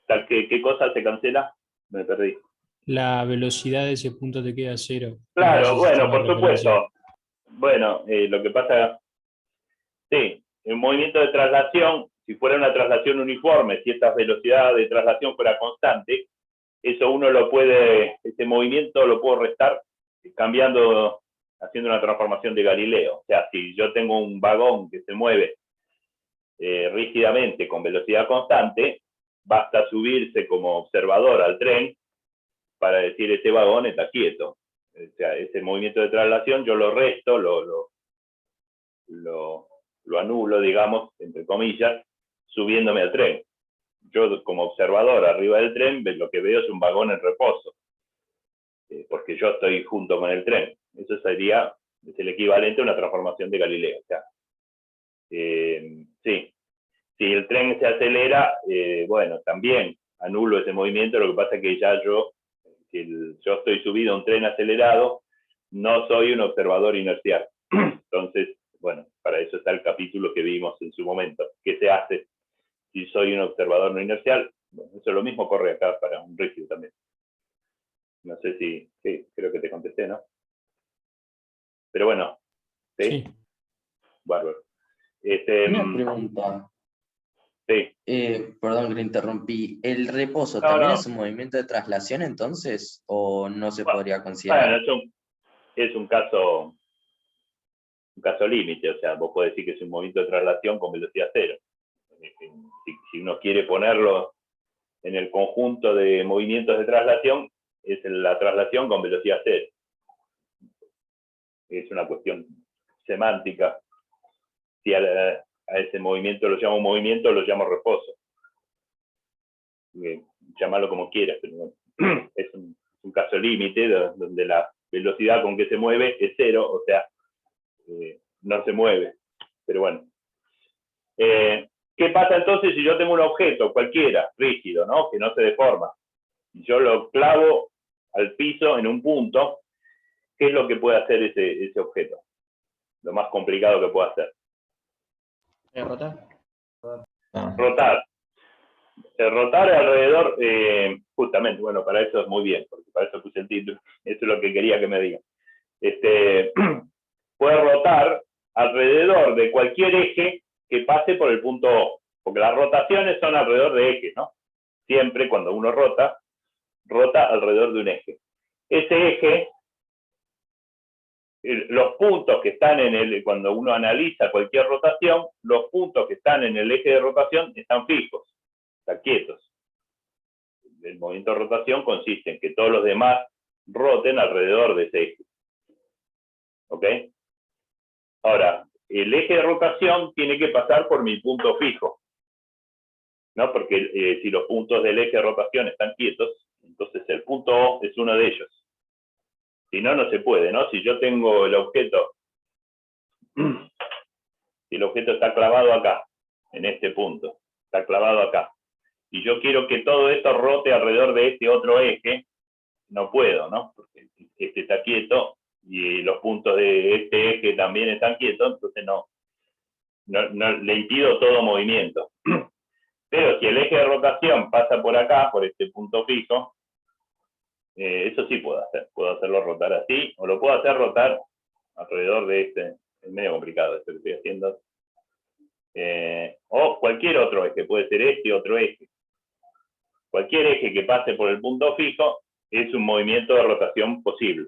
Tal que, ¿qué cosa se cancela? Me perdí. La velocidad de ese punto te queda cero. Claro, ese bueno, sistema de por referencia. supuesto. Bueno, lo que pasa, sí, el movimiento de traslación, si fuera una traslación uniforme, si esta velocidad de traslación fuera constante, eso uno lo puede, ese movimiento lo puedo restar cambiando, haciendo una transformación de Galileo. O sea, si yo tengo un vagón que se mueve rígidamente con velocidad constante, basta subirse como observador al tren para decir ese vagón está quieto. O sea, ese movimiento de traslación yo lo resto, lo anulo, digamos, entre comillas, subiéndome al tren. Yo como observador arriba del tren, lo que veo es un vagón en reposo, porque yo estoy junto con el tren. Eso sería, es el equivalente a una transformación de Galileo. O sea, sí, si el tren se acelera, bueno, también anulo ese movimiento, lo que pasa es que ya yo estoy subido a un tren acelerado, no soy un observador inercial. Entonces, bueno, para eso está el capítulo que vimos en su momento. ¿Qué se hace si soy un observador no inercial? Bueno, eso lo mismo corre acá para un rígido también. No sé si, sí, creo que te contesté, ¿no? Pero bueno, ¿sí? Sí. Bárbaro. Una pregunta. Sí. Perdón que le interrumpí. ¿El reposo No, también no. es un movimiento de traslación entonces? ¿O no se podría considerar? Bueno, es un caso límite, o sea, vos podés decir que es un movimiento de traslación con velocidad cero. Si uno quiere ponerlo en el conjunto de movimientos de traslación, es la traslación con velocidad cero. Es una cuestión semántica. Si a ese movimiento lo llamo movimiento, lo llamo reposo. Llámalo como quieras, pero bueno, es un caso límite donde la velocidad con que se mueve es cero, o sea, no se mueve. Pero bueno. ¿Qué pasa entonces si yo tengo un objeto cualquiera, rígido, ¿no? Que no se deforma? Yo lo clavo al piso en un punto. ¿Qué es lo que puede hacer ese objeto? Lo más complicado que puede hacer. Rotar. Rotar. Rotar alrededor, justamente, bueno, para eso es muy bien, porque para eso puse el título. Eso es lo que quería que me digan. Puede rotar alrededor de cualquier eje que pase por el punto O, porque las rotaciones son alrededor de ejes, ¿no? Siempre cuando uno rota alrededor de un eje. Ese eje, los puntos que están cuando uno analiza cualquier rotación, los puntos que están en el eje de rotación están fijos, están quietos. El movimiento de rotación consiste en que todos los demás roten alrededor de ese eje. ¿Ok? Ahora, el eje de rotación tiene que pasar por mi punto fijo, ¿no? Porque si los puntos del eje de rotación están quietos, entonces el punto O es uno de ellos. Si no, no se puede, ¿no? Si yo tengo el objeto, si el objeto está clavado acá, en este punto, está clavado acá, y yo quiero que todo esto rote alrededor de este otro eje, no puedo, ¿no? Porque este está quieto y los puntos de este eje también están quietos, entonces no le impido todo movimiento. Pero si el eje de rotación pasa por acá, por este punto fijo, eso sí puedo hacer. Puedo hacerlo rotar así, o lo puedo hacer rotar alrededor de este. Es medio complicado esto que estoy haciendo. O cualquier otro eje, puede ser este otro eje. Cualquier eje que pase por el punto fijo es un movimiento de rotación posible.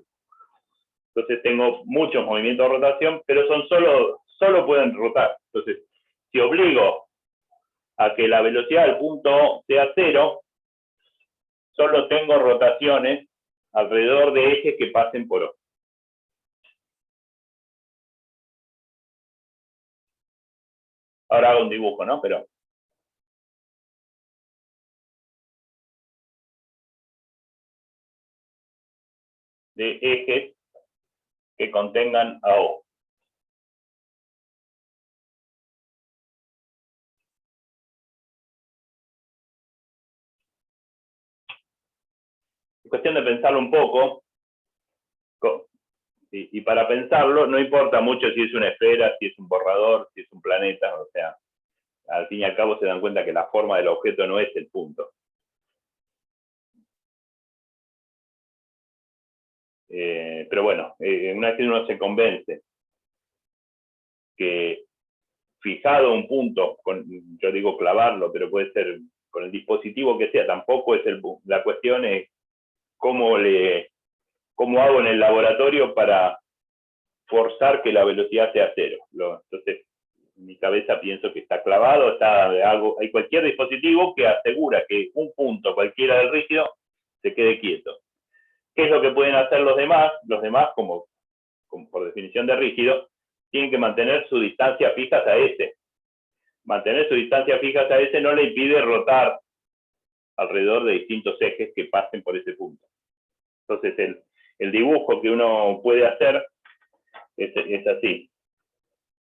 Entonces tengo muchos movimientos de rotación, pero son solo pueden rotar. Entonces, si obligo a que la velocidad del punto O sea cero, solo tengo rotaciones alrededor de ejes que pasen por O. Ahora hago un dibujo, ¿no? Pero de ejes que contengan a O. cuestión de pensarlo un poco, y para pensarlo no importa mucho si es una esfera, si es un borrador, si es un planeta, o sea, al fin y al cabo se dan cuenta que la forma del objeto no es el punto. Pero bueno, una vez que uno se convence que fijado un punto, yo digo clavarlo, pero puede ser con el dispositivo que sea, tampoco es la cuestión es cómo hago en el laboratorio para forzar que la velocidad sea cero. Entonces, en mi cabeza pienso que está clavado, hay cualquier dispositivo que asegura que un punto cualquiera del rígido se quede quieto. ¿Qué es lo que pueden hacer los demás? Los demás, como por definición de rígido, tienen que mantener su distancia fija a S. Mantener su distancia fija a S no le impide rotar alrededor de distintos ejes que pasen por ese punto. Entonces, el dibujo que uno puede hacer es así.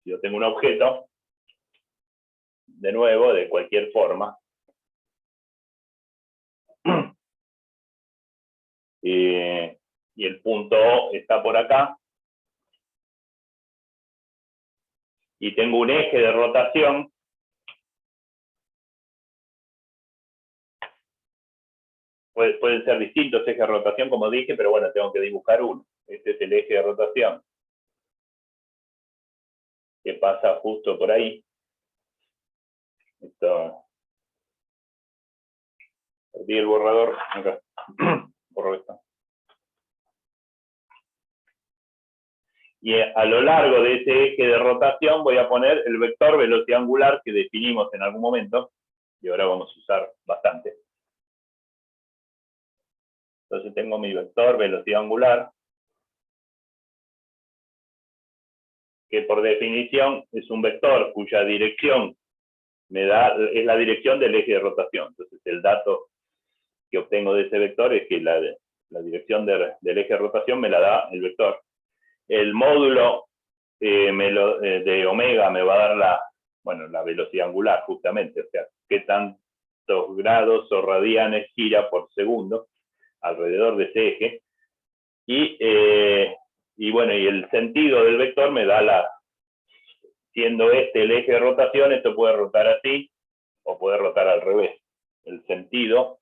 Si yo tengo un objeto, de nuevo, de cualquier forma, y el punto O está por acá, y tengo un eje de rotación, pueden ser distintos ejes de rotación, como dije, pero bueno, tengo que dibujar uno. Este es el eje de rotación, que pasa justo por ahí. Perdí el borrador, acá. Borro esto. Y a lo largo de ese eje de rotación voy a poner el vector velocidad angular que definimos en algún momento, y ahora vamos a usar bastante. Entonces tengo mi vector velocidad angular, que por definición es un vector cuya dirección es la dirección del eje de rotación. Entonces el dato que obtengo de ese vector es que la dirección del eje de rotación me la da el vector. El módulo de omega me va a dar la velocidad angular, justamente, o sea, qué tantos grados o radianes gira por segundo alrededor de ese eje. Y bueno, y el sentido del vector me da siendo este el eje de rotación, esto puede rotar así, o puede rotar al revés. El sentido,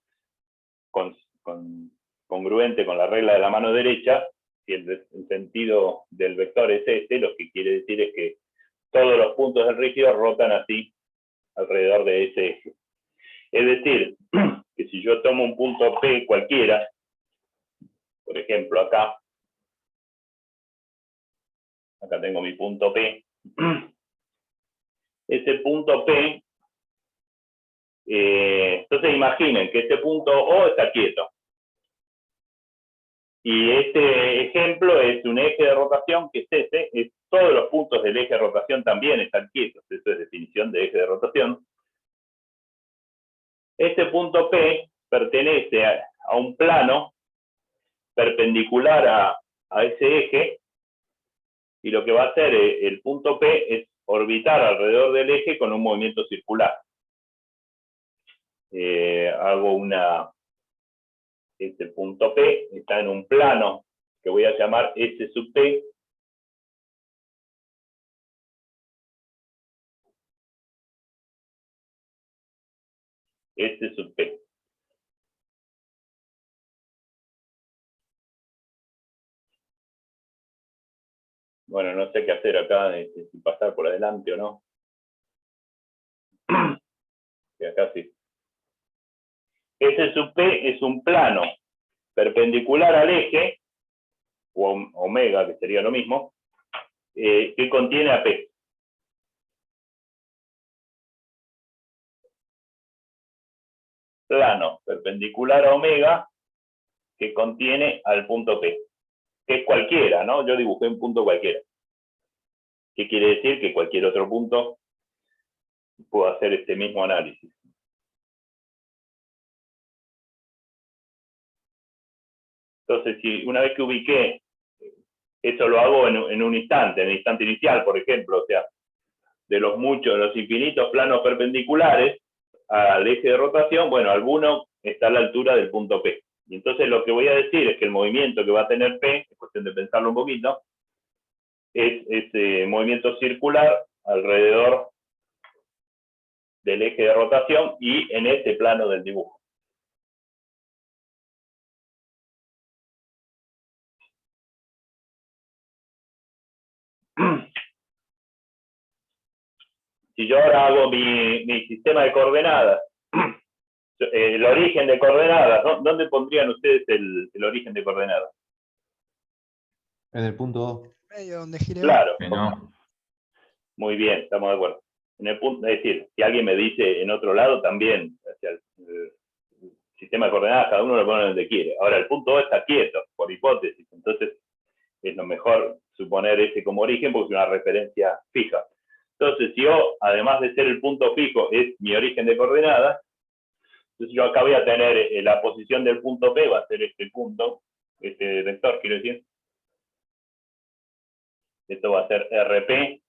congruente con la regla de la mano derecha, si el sentido del vector es este, lo que quiere decir es que todos los puntos del rígido rotan así alrededor de ese eje. Es decir, que si yo tomo un punto P cualquiera, por ejemplo acá tengo mi punto P, ese punto P, entonces imaginen que este punto O está quieto. Y este ejemplo es un eje de rotación que es todos los puntos del eje de rotación también están quietos. Eso es definición de eje de rotación. Este punto P pertenece a un plano perpendicular a ese eje, y lo que va a hacer el punto P es orbitar alrededor del eje con un movimiento circular. Este punto P está en un plano que voy a llamar S sub P. S sub P. Bueno, no sé qué hacer acá, si pasar por adelante o no. Y acá sí. S sub P es un plano perpendicular al eje, o omega, que sería lo mismo, que contiene a P. Plano perpendicular a omega que contiene al punto P, que es cualquiera, ¿no? Yo dibujé un punto cualquiera. ¿Qué quiere decir? Que cualquier otro punto puedo hacer este mismo análisis. Entonces, si una vez que ubiqué, eso lo hago en un instante, en el instante inicial, por ejemplo, o sea, de los infinitos planos perpendiculares al eje de rotación, bueno, alguno está a la altura del punto P. Y entonces lo que voy a decir es que el movimiento que va a tener P, es cuestión de pensarlo un poquito, es ese movimiento circular alrededor del eje de rotación y en este plano del dibujo. Si yo ahora hago mi sistema de coordenadas, el origen de coordenadas, ¿no? ¿Dónde pondrían ustedes el origen de coordenadas? En el punto 2. Medio donde gire. Claro. No. Muy bien, estamos de acuerdo. En el punto, es decir, si alguien me dice en otro lado, también, hacia el sistema de coordenadas, cada uno lo pone donde quiere. Ahora, el punto O está quieto, por hipótesis, entonces es lo mejor suponer ese como origen porque es una referencia fija. Entonces, si O, además de ser el punto fijo, es mi origen de coordenadas, entonces yo acá voy a tener la posición del punto P, va a ser este punto, este vector, quiero decir. Esto va a ser RP.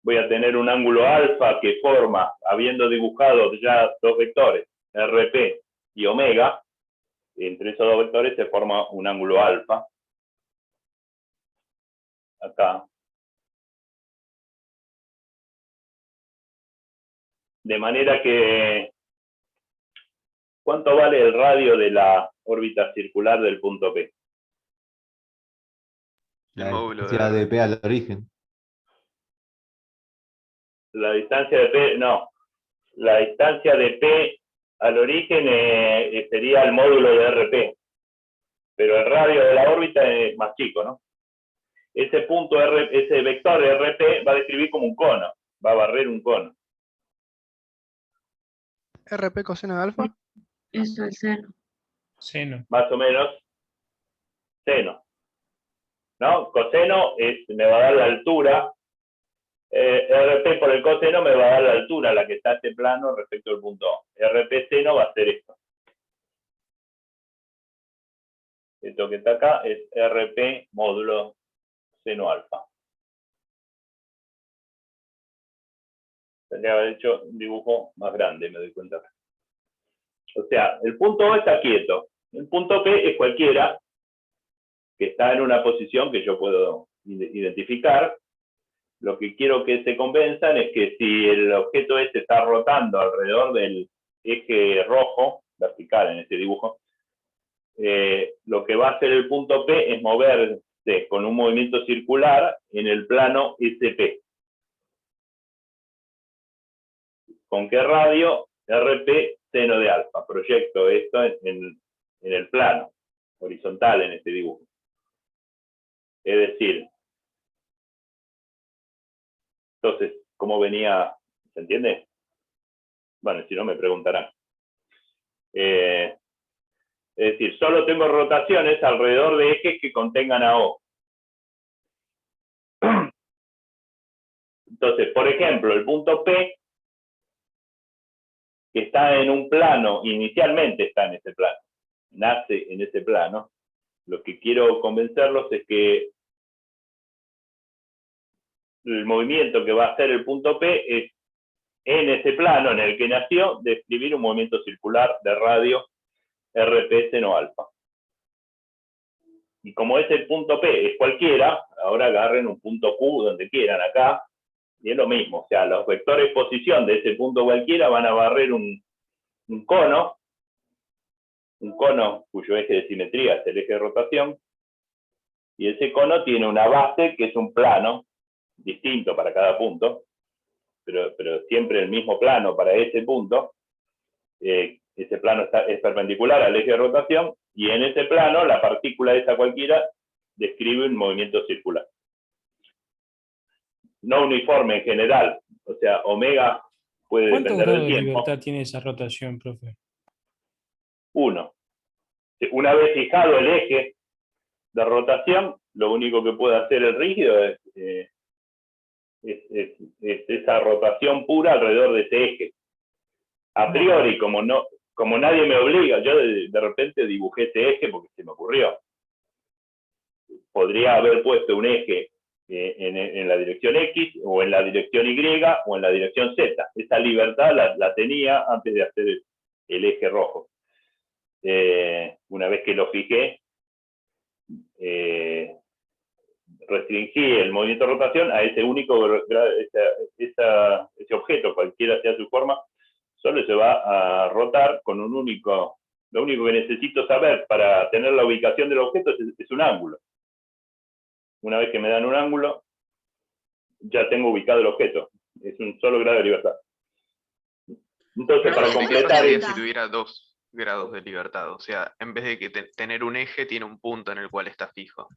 Voy a tener un ángulo alfa que forma, habiendo dibujado ya dos vectores, RP y omega, entre esos dos vectores se forma un ángulo alfa. Acá. De manera que, ¿cuánto vale el radio de la órbita circular del punto P? La distancia de P al origen. La distancia de P, no. La distancia de P al origen sería el módulo de RP. Pero el radio de la órbita es más chico, ¿no? Ese punto, ese vector RP va a describir como un cono. Va a barrer un cono. RP coseno de alfa. Eso, el seno. Seno. Más o menos. Seno. ¿No? Coseno me va a dar la altura. RP por el coseno me va a dar la altura a la que está este plano respecto al punto O. RP seno va a ser esto. Esto que está acá es RP módulo seno alfa. Tendría que haber hecho un dibujo más grande, me doy cuenta. O sea, el punto O está quieto. El punto P es cualquiera que está en una posición que yo puedo identificar. Lo que quiero que se convenzan es que si el objeto este está rotando alrededor del eje rojo, vertical en este dibujo, lo que va a hacer el punto P es moverse con un movimiento circular en el plano SP. ¿Con qué radio? RP seno de alfa. Proyecto esto en el plano horizontal en este dibujo. Es decir, entonces, ¿cómo venía? ¿Se entiende? Bueno, si no me preguntarán. Es decir, solo tengo rotaciones alrededor de ejes que contengan a O. Entonces, por ejemplo, el punto P, que está en un plano, inicialmente está en ese plano, nace en ese plano, lo que quiero convencerlos es que el movimiento que va a hacer el punto P es en ese plano en el que nació, describir un movimiento circular de radio RP seno alfa. Y como ese punto P es cualquiera, ahora agarren un punto Q donde quieran acá, y es lo mismo. O sea, los vectores posición de ese punto cualquiera van a barrer un cono cuyo eje de simetría es el eje de rotación, y ese cono tiene una base que es un plano distinto para cada punto, pero siempre el mismo plano para ese punto. Ese plano es perpendicular al eje de rotación, y en ese plano la partícula esa cualquiera describe un movimiento circular. No uniforme en general, o sea, omega puede ¿Cuántos depender grados del de tiempo. libertad tiene esa rotación, profe? 1. Una vez fijado el eje de rotación, lo único que puede hacer el rígido es esa rotación pura alrededor de ese eje. A priori, como nadie me obliga, yo de repente dibujé ese eje porque se me ocurrió. Podría haber puesto un eje en la dirección X, o en la dirección Y, o en la dirección Z. Esa libertad la tenía antes de hacer el eje rojo. Una vez que lo fijé, restringí el movimiento de rotación a ese único, ese objeto, cualquiera sea su forma, solo se va a rotar con un único, lo único que necesito saber para tener la ubicación del objeto es un ángulo. Una vez que me dan un ángulo, ya tengo ubicado el objeto. Es un solo grado de libertad. Entonces, No, para ¿qué completar... pasaría si tuviera 2 grados de libertad? O sea, en vez de que tener un eje, tiene un punto en el cual está fijo.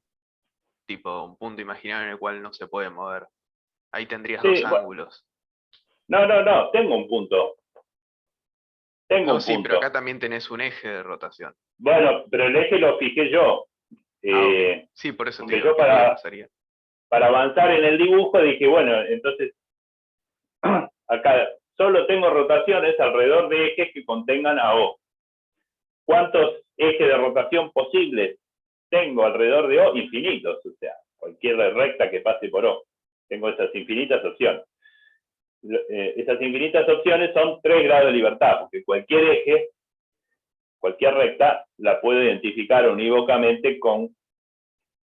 Tipo, un punto imaginario en el cual no se puede mover. Ahí tendrías Sí, dos bueno. ángulos. No, tengo un punto. Tengo No, un sí, punto. pero acá también tenés un eje de rotación. Bueno, pero el eje lo fijé yo. Ok. Sí, por eso te Porque digo, yo ¿qué es lo que pasaría? para avanzar en el dibujo dije, bueno, entonces acá solo tengo rotaciones alrededor de ejes que contengan a O. ¿Cuántos ejes de rotación posibles tengo alrededor de O? Infinitos, o sea, cualquier recta que pase por O. Tengo esas infinitas opciones. Esas infinitas opciones son 3 grados de libertad, porque cualquier eje, cualquier recta, la puedo identificar unívocamente con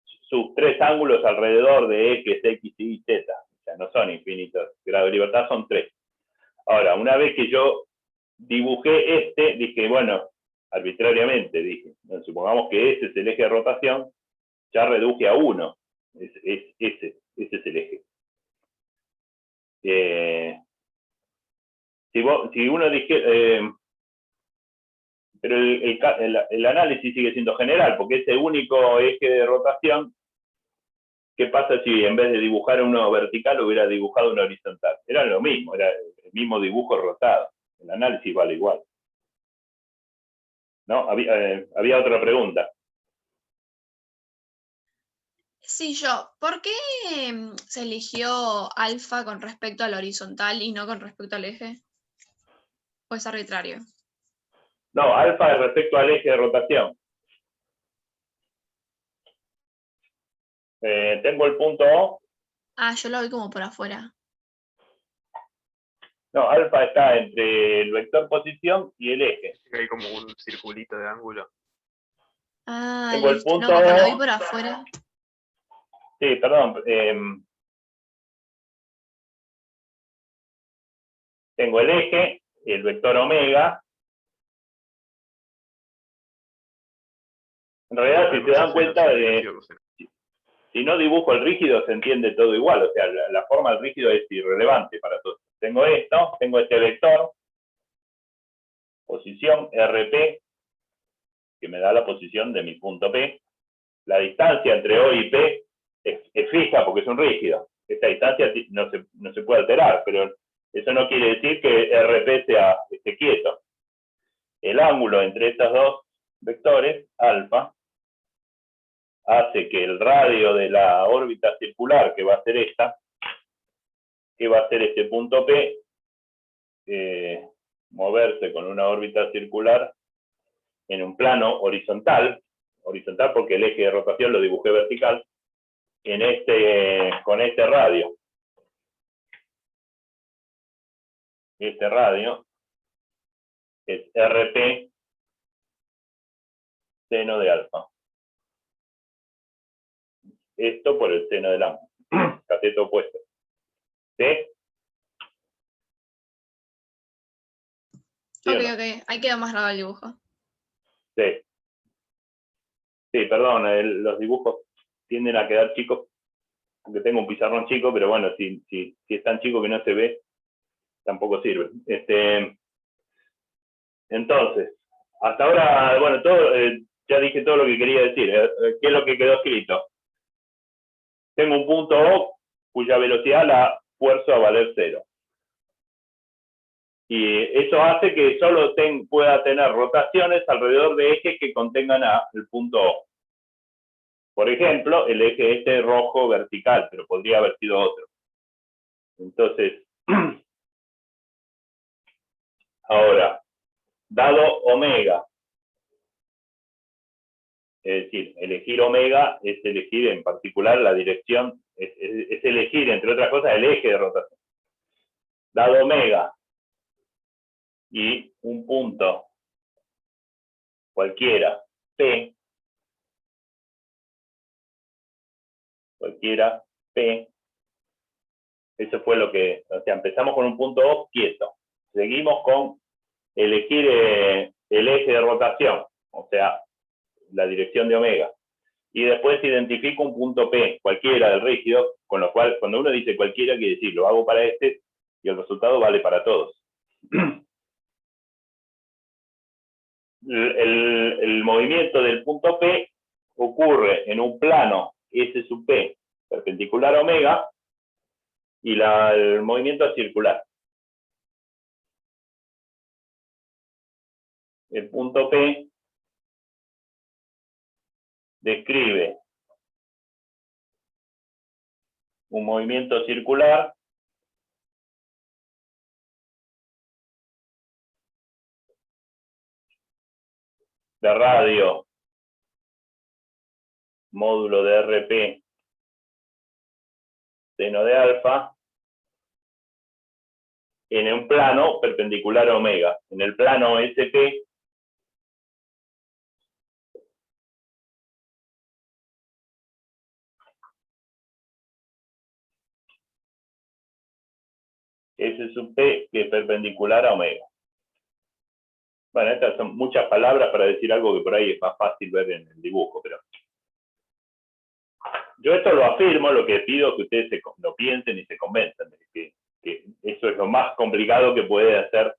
sus 3 ángulos alrededor de ejes X, Y, Z. O sea, no son infinitos grados de libertad, son 3. Ahora, una vez que yo dibujé dije, bueno, arbitrariamente, dije, supongamos que ese es el eje de rotación, ya reduje a 1. Ese es el eje. Si uno dije, pero el análisis sigue siendo general, porque ese único eje de rotación, ¿qué pasa si en vez de dibujar uno vertical hubiera dibujado uno horizontal? Era lo mismo, era el mismo dibujo rotado. El análisis vale igual. ¿No? Había otra pregunta. Sí, yo. ¿Por qué se eligió alfa con respecto al horizontal y no con respecto al eje? ¿O es arbitrario? No, alfa es respecto al eje de rotación. Tengo el punto O. Ah, yo lo vi como por afuera. No, alfa está entre el vector posición y el eje. Hay como un circulito de ángulo. Ah, Tengo el listo. punto No, como lo vi O. por afuera. Sí, perdón. Tengo el eje, el vector omega. En realidad, si se dan cuenta, si no dibujo el rígido, se entiende todo igual. O sea, la forma del rígido es irrelevante para todos. Tengo esto, tengo este vector, posición RP, que me da la posición de mi punto P. La distancia entre O y P es fija porque es un rígido. Esta distancia no se puede alterar, pero eso no quiere decir que RP esté quieto. El ángulo entre estos dos vectores, alfa, hace que el radio de la órbita circular, que va a ser esta, que va a ser este punto P, moverse con una órbita circular en un plano horizontal porque el eje de rotación lo dibujé vertical, con este radio. Este radio es RP seno de alfa. Esto por el seno del ángulo. Cateto opuesto. ¿Sí? ¿Sí Ok, o no? ok. Ahí quedó más raro el dibujo. Sí. Sí, perdón, los dibujos tienden a quedar chicos, porque tengo un pizarrón chico, pero bueno, si es tan chico que no se ve, tampoco sirve. Entonces, hasta ahora, bueno, ya dije todo lo que quería decir. ¿Qué es lo que quedó escrito? Tengo un punto O cuya velocidad la fuerzo a valer 0. Y eso hace que solo pueda tener rotaciones alrededor de ejes que contengan el punto O. Por ejemplo, el eje este rojo vertical, pero podría haber sido otro. Entonces, ahora, dado omega, es decir, elegir omega es elegir en particular la dirección, es elegir, entre otras cosas, el eje de rotación. Dado omega y un punto cualquiera P, eso fue lo que, o sea, empezamos con un punto O quieto, seguimos con elegir el eje de rotación, o sea, la dirección de omega, y después identifico un punto P, cualquiera del rígido, con lo cual, cuando uno dice cualquiera, quiere decir, lo hago para este, y el resultado vale para todos. El movimiento del punto P ocurre en un plano S sub P perpendicular a omega, y el movimiento es circular. El punto P describe un movimiento circular de radio módulo de RP seno de alfa en un plano perpendicular a omega. En el plano SP S sub P que es perpendicular a omega. Bueno, estas son muchas palabras para decir algo que por ahí es más fácil ver en el dibujo, pero yo esto lo afirmo, lo que pido es que ustedes lo piensen y se convenzan de que eso es lo más complicado que puede hacer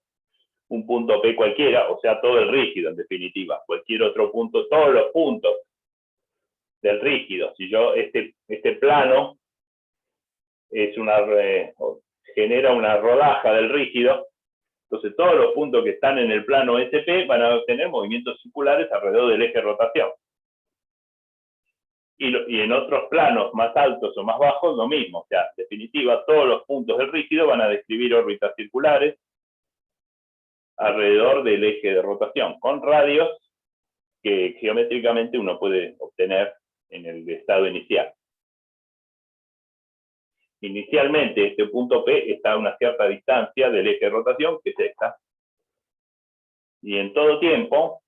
un punto P cualquiera, o sea, todo el rígido en definitiva, cualquier otro punto, todos los puntos del rígido. Si yo, este plano es genera una rodaja del rígido, entonces todos los puntos que están en el plano SP van a tener movimientos circulares alrededor del eje de rotación. Y en otros planos más altos o más bajos, lo mismo. O sea, en definitiva, todos los puntos del rígido van a describir órbitas circulares alrededor del eje de rotación, con radios que geométricamente uno puede obtener en el estado inicial. Inicialmente, este punto P está a una cierta distancia del eje de rotación, que es esta. Y en todo tiempo,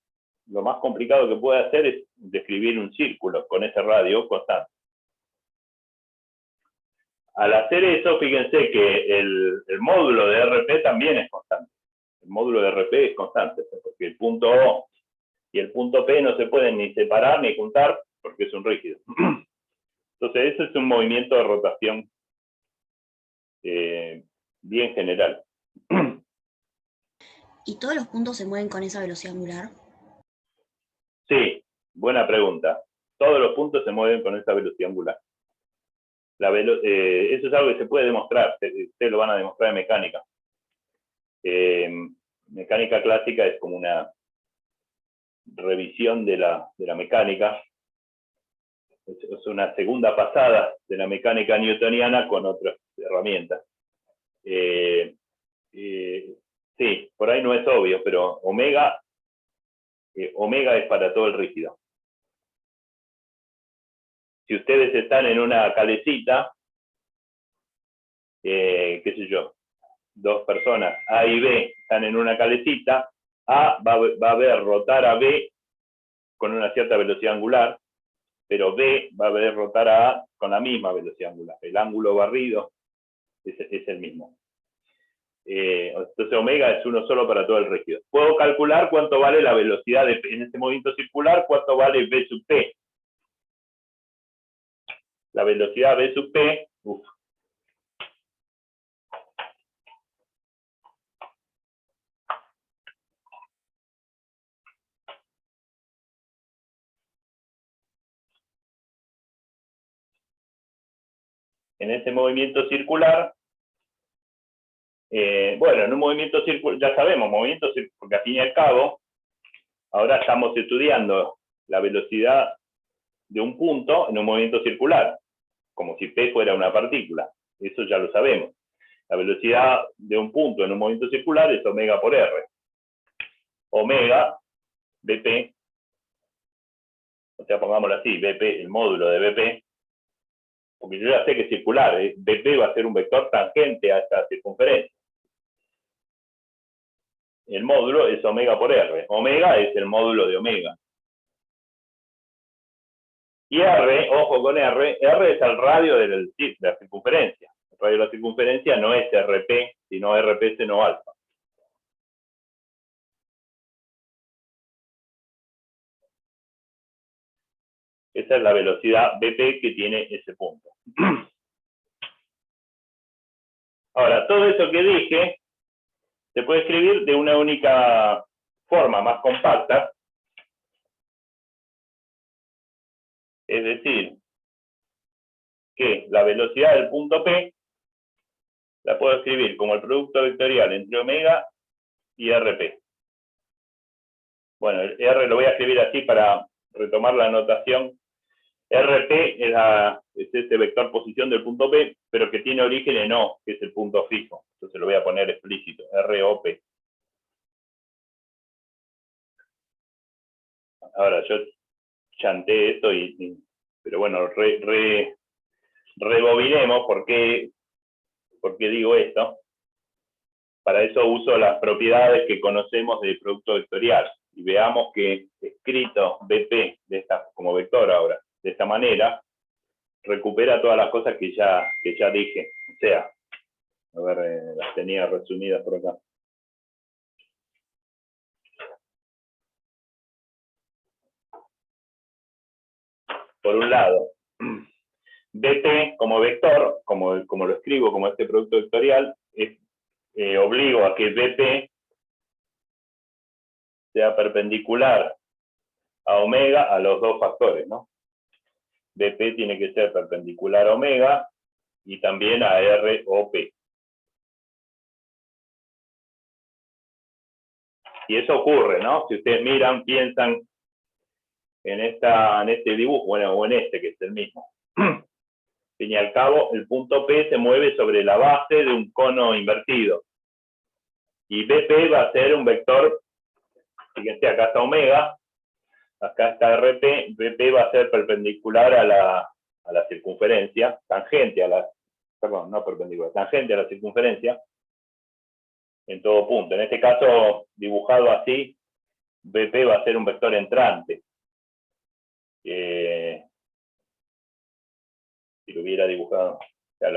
lo más complicado que puede hacer es describir un círculo con ese radio constante. Al hacer eso, fíjense que el módulo de RP también es constante. El módulo de RP es constante, porque el punto O y el punto P no se pueden ni separar ni juntar, porque es un rígido. Entonces, eso es un movimiento de rotación bien general. ¿Y todos los puntos se mueven con esa velocidad angular? Sí, buena pregunta. Todos los puntos se mueven con esa velocidad angular. Eso es algo que se puede demostrar. Ustedes lo van a demostrar en mecánica. Mecánica clásica es como una revisión de la mecánica. Es una segunda pasada de la mecánica newtoniana con otras herramientas. Sí, por ahí no es obvio, pero omega es para todo el rígido. Si ustedes están en una calecita, qué sé yo, dos personas, A y B, están en una calecita, A va a ver rotar a B con una cierta velocidad angular, pero B va a ver rotar a A con la misma velocidad angular. El ángulo barrido es el mismo. Entonces omega es uno solo para todo el rígido. Puedo calcular cuánto vale la velocidad en este movimiento circular, cuánto vale B sub P. La velocidad B sub P, en ese movimiento circular, bueno, en un movimiento circular, ya sabemos, movimiento circular, porque al fin y al cabo, ahora estamos estudiando la velocidad de un punto en un movimiento circular, como si P fuera una partícula. Eso ya lo sabemos. La velocidad de un punto en un movimiento circular es omega por R. Omega, BP, o sea, pongámoslo así, BP, el módulo de BP, porque yo ya sé que es circular, BP va a ser un vector tangente a esta circunferencia. el módulo es omega por R. Omega es el módulo de omega. Y R, ojo con R, R es el radio de la circunferencia. El radio de la circunferencia no es RP, sino RP seno alfa. Esa es la velocidad BP que tiene ese punto. Ahora, todo eso que dije se puede escribir de una única forma, más compacta. Es decir, que la velocidad del punto P la puedo escribir como el producto vectorial entre omega y RP. Bueno, el R lo voy a escribir así para retomar la notación. RP es este vector posición del punto P, pero que tiene origen en O, que es el punto fijo. Entonces lo voy a poner explícito, ROP. Ahora, yo chanté esto, pero bueno, rebobinemos por qué digo esto. Para eso uso las propiedades que conocemos del producto vectorial. Y veamos que escrito BP como vector ahora, de esta manera, recupera todas las cosas que ya dije. O sea, a ver, las tenía resumidas por acá. Por un lado, BP como vector, como lo escribo como este producto vectorial, obligo a que BP sea perpendicular a omega a los dos factores, ¿no? BP tiene que ser perpendicular a omega y también a ROP. Y eso ocurre, ¿no? Si ustedes miran, piensan en este dibujo, bueno, o en este, que es el mismo. Al fin y al cabo, el punto P se mueve sobre la base de un cono invertido. Y BP va a ser un vector, fíjense, acá está omega, acá está RP, BP va a ser perpendicular a la circunferencia, tangente a la, perdón, no perpendicular, tangente a la circunferencia, en todo punto. En este caso, dibujado así, BP va a ser un vector entrante. Si lo hubiera dibujado, ya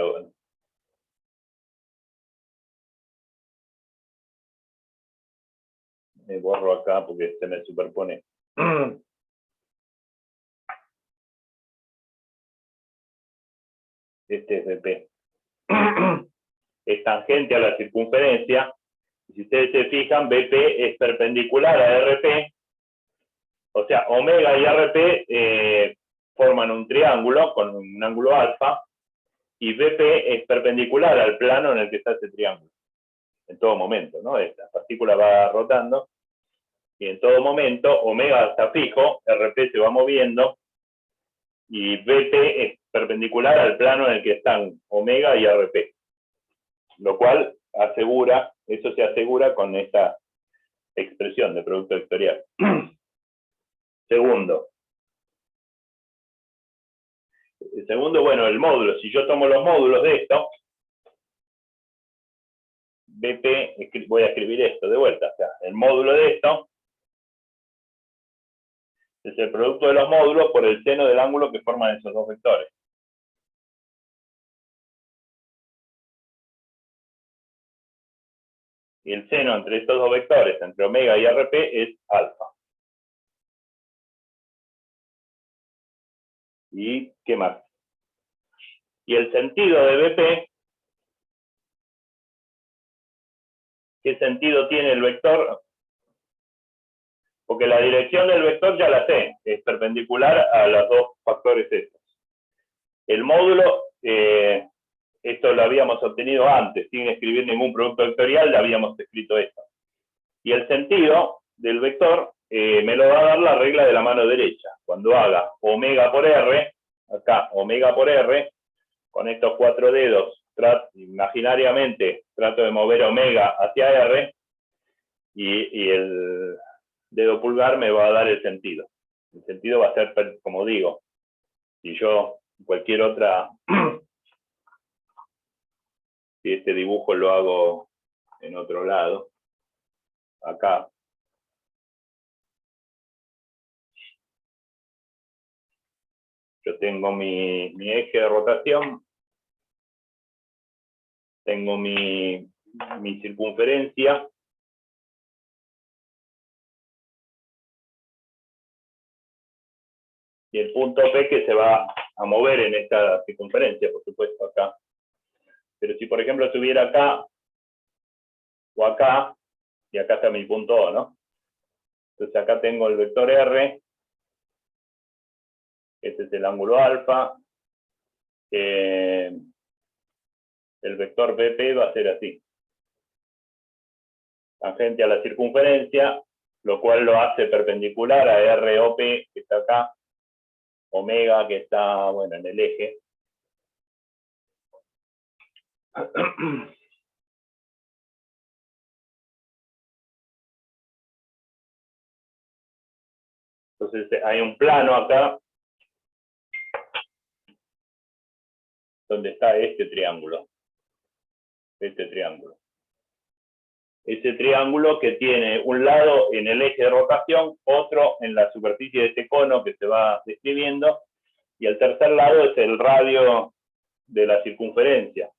me borro acá porque se me superpone. Este es BP. Es tangente a la circunferencia. Si ustedes se fijan, BP es perpendicular a RP. O sea, omega y RP forman un triángulo con un ángulo alfa. Y BP es perpendicular al plano en el que está ese triángulo. En todo momento, ¿no? Esta partícula va rotando. Y en todo momento, omega está fijo, RP se va moviendo. Y BP es perpendicular al plano en el que están omega y RP. Lo cual asegura, eso se asegura con esta expresión de producto vectorial. Segundo, bueno, el módulo. Si yo tomo los módulos de esto, BP, voy a escribir esto de vuelta. O sea, el módulo de esto es el producto de los módulos por el seno del ángulo que forman esos dos vectores. Y el seno entre estos dos vectores, entre omega y RP, es alfa. ¿Y qué más? Y el sentido de BP, ¿qué sentido tiene el vector? Porque la dirección del vector ya la sé, es perpendicular a los dos factores estos. El módulo, esto lo habíamos obtenido antes, sin escribir ningún producto vectorial, le habíamos escrito esto. Y el sentido del vector me lo va a dar la regla de la mano derecha. Cuando haga omega por R, acá omega por R, con estos 4 dedos, imaginariamente trato de mover omega hacia R, y el dedo pulgar me va a dar el sentido. El sentido va a ser, como digo, si yo cualquier otra, si este dibujo lo hago en otro lado, acá. Yo tengo mi eje de rotación, tengo mi circunferencia, y el punto P que se va a mover en esta circunferencia, por supuesto, acá. Pero si, por ejemplo, estuviera acá, o acá, y acá está mi punto O, ¿no? Entonces acá tengo el vector R, este es el ángulo alfa, el vector BP va a ser así. Tangente a la circunferencia, lo cual lo hace perpendicular a ROP, que está acá, omega, que está, bueno, en el eje. Entonces hay un plano acá, donde está este triángulo. Este triángulo. Ese triángulo que tiene un lado en el eje de rotación, otro en la superficie de este cono que se va describiendo, y el tercer lado es el radio de la circunferencia.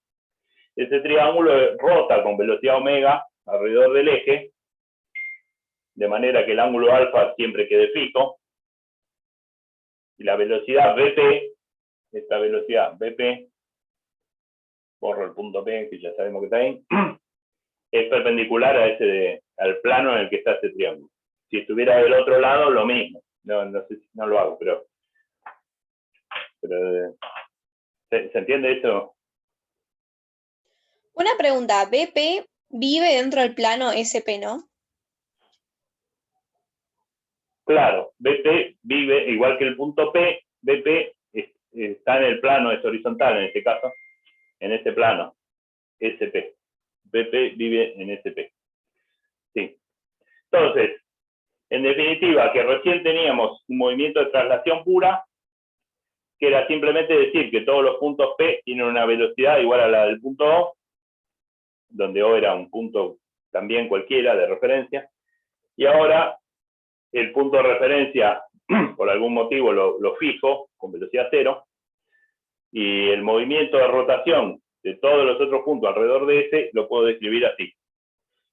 Ese triángulo rota con velocidad omega alrededor del eje, de manera que el ángulo alfa siempre quede fijo, y la velocidad BP, esta velocidad BP, borro el punto P, que ya sabemos que está ahí, es perpendicular a al plano en el que está ese triángulo. Si estuviera del otro lado, lo mismo. No sé si no lo hago, pero ¿se entiende eso? Una pregunta, BP vive dentro del plano SP, ¿no? Claro, BP vive igual que el punto P, BP está en el plano, es horizontal en este caso, en este plano, SP. BP vive en SP. Sí. Entonces, en definitiva, que recién teníamos un movimiento de traslación pura, que era simplemente decir que todos los puntos P tienen una velocidad igual a la del punto O, donde O era un punto también cualquiera de referencia, y ahora el punto de referencia, por algún motivo, lo fijo con velocidad cero, y el movimiento de rotación de todos los otros puntos alrededor de ese lo puedo describir así.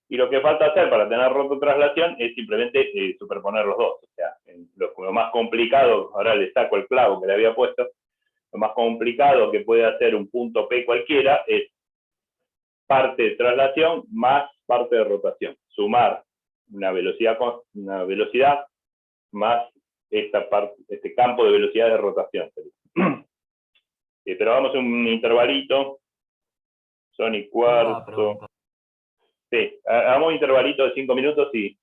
Y lo que falta hacer para tener rototraslación es simplemente superponer los dos. O sea, lo más complicado, ahora le saco el clavo que le había puesto, lo más complicado que puede hacer un punto P cualquiera es parte de traslación más parte de rotación. Sumar una velocidad más este campo de velocidad de rotación. Pero vamos a un intervalito. Son y cuarto. Sí, hagamos un intervalito de 5 minutos y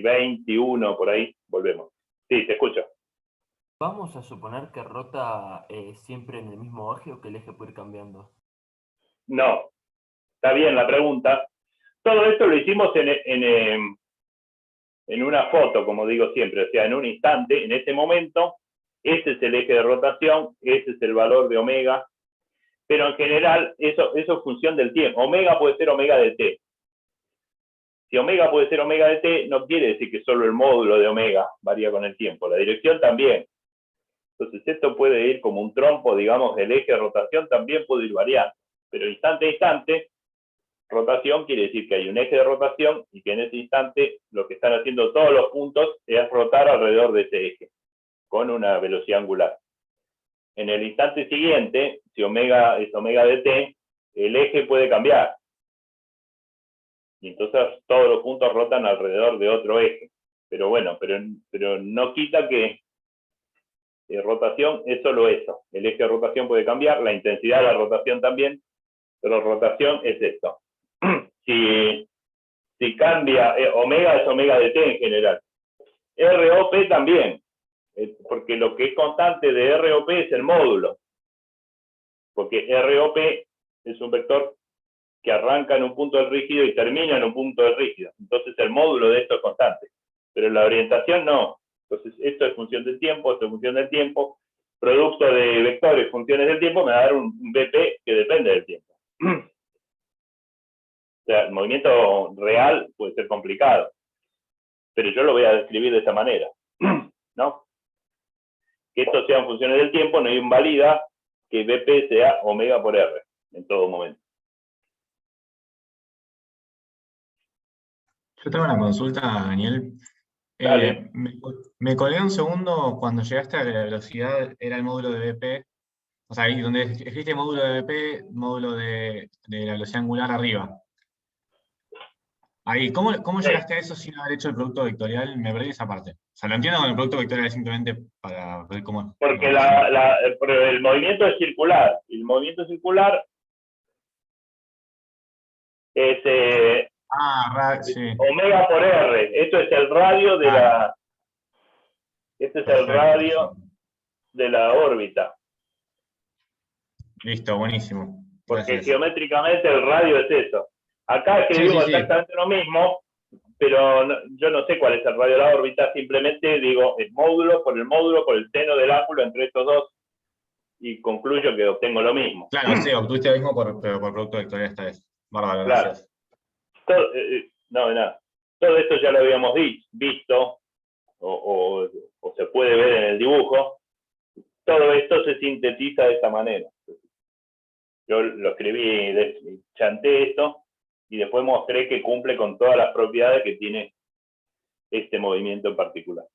21 por ahí, volvemos. Sí, te escucho. ¿Vamos a suponer que rota siempre en el mismo eje o que el eje puede ir cambiando? No, está bien la pregunta. Todo esto lo hicimos en una foto, como digo siempre, o sea, en un instante, en ese momento, ese es el eje de rotación, ese es el valor de omega, pero en general eso es función del tiempo. Omega puede ser omega de t. Si omega puede ser omega de t, no quiere decir que solo el módulo de omega varía con el tiempo, la dirección también. Entonces esto puede ir como un trompo, digamos, el eje de rotación también puede ir variando, pero instante a instante, rotación quiere decir que hay un eje de rotación y que en ese instante lo que están haciendo todos los puntos es rotar alrededor de ese eje, con una velocidad angular. En el instante siguiente, si omega es omega de t, el eje puede cambiar. Y entonces todos los puntos rotan alrededor de otro eje. Pero bueno, pero no quita que rotación es solo eso. El eje de rotación puede cambiar, la intensidad de la rotación también, pero rotación es esto. Si cambia, omega es omega de t en general. ROP también, porque lo que es constante de ROP es el módulo. Porque ROP es un vector que arranca en un punto del rígido y termina en un punto del rígido. Entonces el módulo de esto es constante. Pero la orientación no. Entonces esto es función del tiempo, esto es función del tiempo. Producto de vectores, funciones del tiempo, me va a dar un BP que depende del tiempo. sea, el movimiento real puede ser complicado, pero yo lo voy a describir de esta manera, ¿no? Que esto sean funciones del tiempo no invalida que BP sea omega por R en todo momento. Yo tengo una consulta, Daniel. Dale. Me colgué un segundo cuando llegaste a la velocidad, era el módulo de BP. O sea, ahí donde escribiste módulo de BP, módulo de la velocidad angular arriba. Ahí, ¿cómo llegaste a eso sin haber hecho el producto vectorial? Me perdí esa parte. O sea, lo entiendo con el producto vectorial simplemente para ver cómo... Porque el movimiento es circular. El movimiento circular es sí. omega por R. Esto es el radio de la... Este es el radio de la órbita. Listo, buenísimo. Porque Gracias. geométricamente el radio es eso. Acá escribimos exactamente lo mismo, pero yo no sé cuál es el radio de la órbita, simplemente digo el módulo por el seno del ángulo entre estos dos, y concluyo que obtengo lo mismo. Claro, sí, obtuviste lo mismo, pero por producto vectorial esta vez. Bárbaro, Claro. gracias. Todo esto ya lo habíamos visto, o se puede ver en el dibujo. Todo esto se sintetiza de esta manera. Yo lo escribí, chanté esto, y después mostré que cumple con todas las propiedades que tiene este movimiento en particular.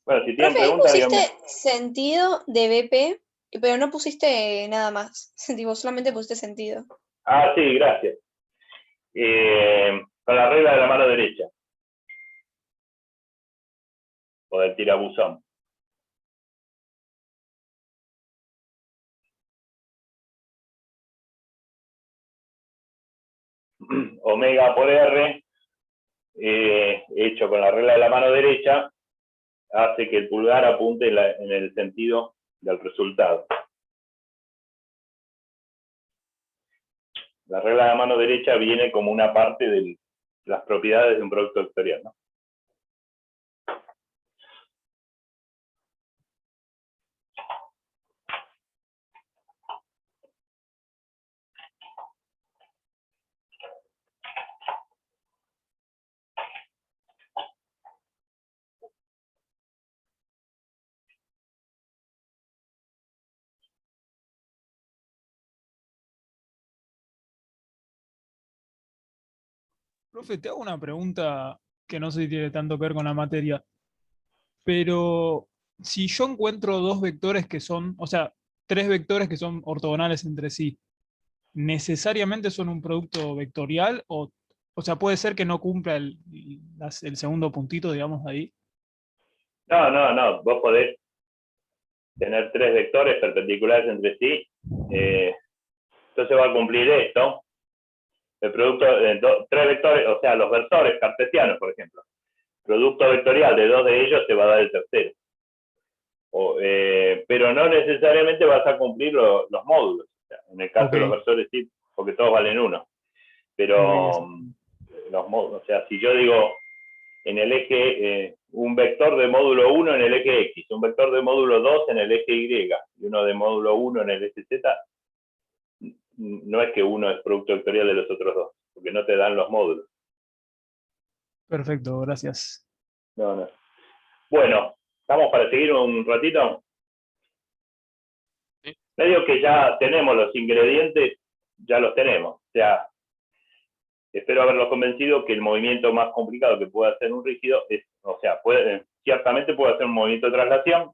Bueno, si tienen Profe, ahí preguntas, pusiste díganme. sentido de BP, pero no pusiste nada más. Tipo, solamente pusiste sentido. Ah, sí, gracias. Con la regla de la mano derecha. O del tirabuzón. Omega por R, hecho con la regla de la mano derecha, hace que el pulgar apunte en el sentido del resultado. La regla de la mano derecha viene como una parte de las propiedades de un producto vectorial, ¿no? Profe, te hago una pregunta que no sé si tiene tanto que ver con la materia, pero si yo encuentro dos vectores que son, o sea, tres vectores que son ortogonales entre sí, ¿necesariamente son un producto vectorial? O sea, puede ser que no cumpla el segundo puntito, digamos, ahí. No. Vos podés tener tres vectores perpendiculares entre sí. Entonces va a cumplir esto. El producto, tres vectores, o sea, los versores cartesianos, por ejemplo. Producto vectorial de dos de ellos te va a dar el tercero. Pero no necesariamente vas a cumplir los módulos. O sea, en el caso de los versores sí, porque todos valen uno. Pero los módulos, o sea, si yo digo en el eje, un vector de módulo 1 en el eje X, un vector de módulo 2 en el eje Y, y uno de módulo 1 en el eje Z, no es que uno es producto vectorial de los otros dos, porque no te dan los módulos. Perfecto, gracias. No. Bueno, ¿estamos para seguir un ratito? Sí. Medio que ya tenemos los ingredientes, ya los tenemos. O sea, espero haberlos convencido que el movimiento más complicado que puede hacer un rígido es, o sea, ciertamente puede hacer un movimiento de traslación,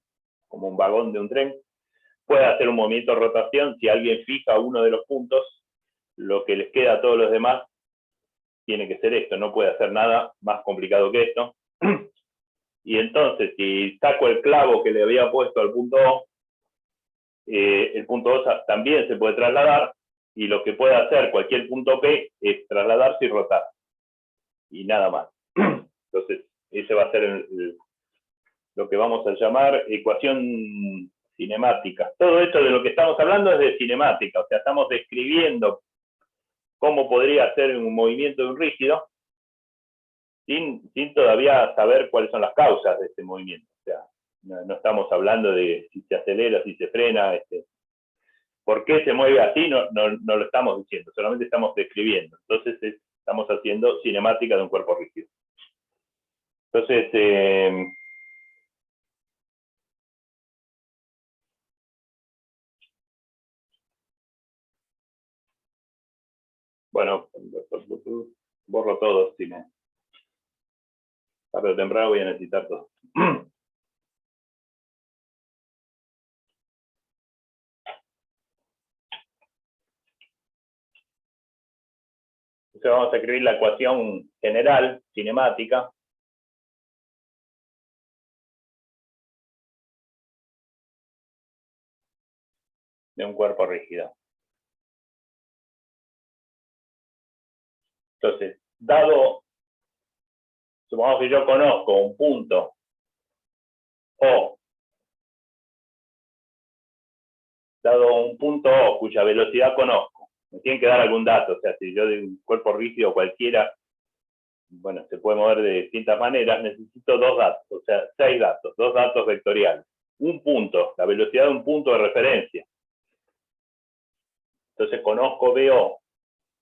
como un vagón de un tren, puede hacer un movimiento de rotación. Si alguien fija uno de los puntos, lo que les queda a todos los demás tiene que ser esto, no puede hacer nada más complicado que esto. Y entonces, si saco el clavo que le había puesto al punto O, el punto O también se puede trasladar, y lo que puede hacer cualquier punto P es trasladarse y rotar. Y nada más. Entonces, ese va a ser lo que vamos a llamar ecuación cinemática. Todo esto de lo que estamos hablando es de cinemática, o sea, estamos describiendo cómo podría ser un movimiento de un rígido sin todavía saber cuáles son las causas de este movimiento. O sea, No estamos hablando de si se acelera, si se frena, ¿por qué se mueve así? No lo estamos diciendo, solamente estamos describiendo. Entonces estamos haciendo cinemática de un cuerpo rígido. Entonces, bueno, borro todo, si me... Tarde o temprano voy a necesitar todo. Entonces vamos a escribir la ecuación general, cinemática. De un cuerpo rígido. Entonces, dado, supongamos que yo conozco un punto O, dado un punto O cuya velocidad conozco, me tienen que dar algún dato, o sea, si yo de un cuerpo rígido cualquiera, bueno, se puede mover de distintas maneras, necesito dos datos, o sea, 6 datos, 2 datos vectoriales. Un punto, la velocidad de un punto de referencia. Entonces conozco BO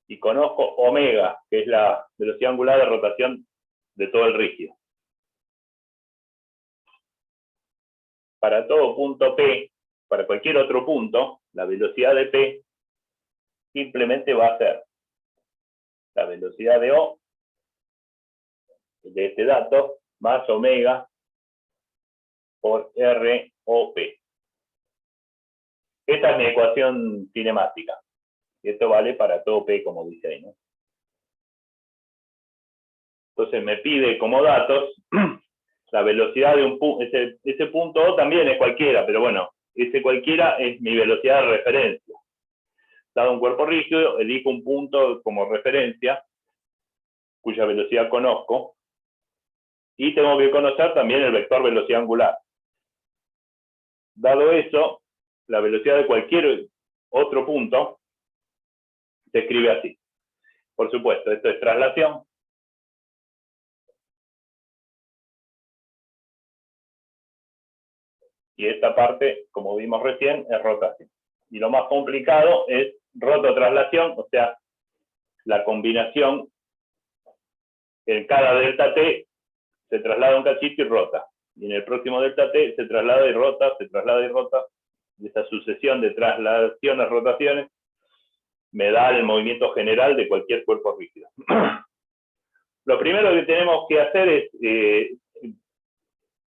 y conozco omega, que es la velocidad angular de rotación de todo el rígido. Para todo punto P, para cualquier otro punto, la velocidad de P simplemente va a ser la velocidad de O, de este dato, más omega por ROP. Esta es mi ecuación cinemática. Y esto vale para todo P, como dice ahí, ¿no? Entonces me pide como datos la velocidad de un punto. Ese punto O también es cualquiera, pero bueno, ese cualquiera es mi velocidad de referencia. Dado un cuerpo rígido, elijo un punto como referencia, cuya velocidad conozco, y tengo que conocer también el vector velocidad angular. Dado eso, la velocidad de cualquier otro punto se escribe así. Por supuesto, esto es traslación. Y esta parte, como vimos recién, es rotación. Y lo más complicado es rototraslación, o sea, la combinación en cada delta T se traslada un cachito y rota. Y en el próximo delta T se traslada y rota, se traslada y rota. Y esa sucesión de traslaciones, rotaciones, me da el movimiento general de cualquier cuerpo rígido. Lo primero que tenemos que hacer es,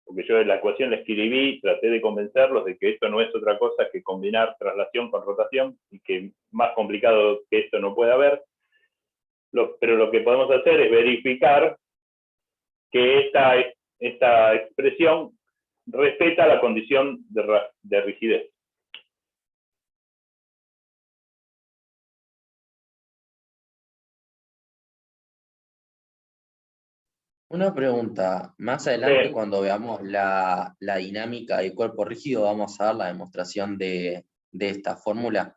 porque yo en la ecuación la escribí, traté de convencerlos de que esto no es otra cosa que combinar traslación con rotación, y que más complicado que esto no puede haber. Pero lo que podemos hacer es verificar que esta expresión respeta la condición de rigidez. Una pregunta, más adelante Sí. cuando veamos la dinámica del cuerpo rígido vamos a dar la demostración de esta fórmula.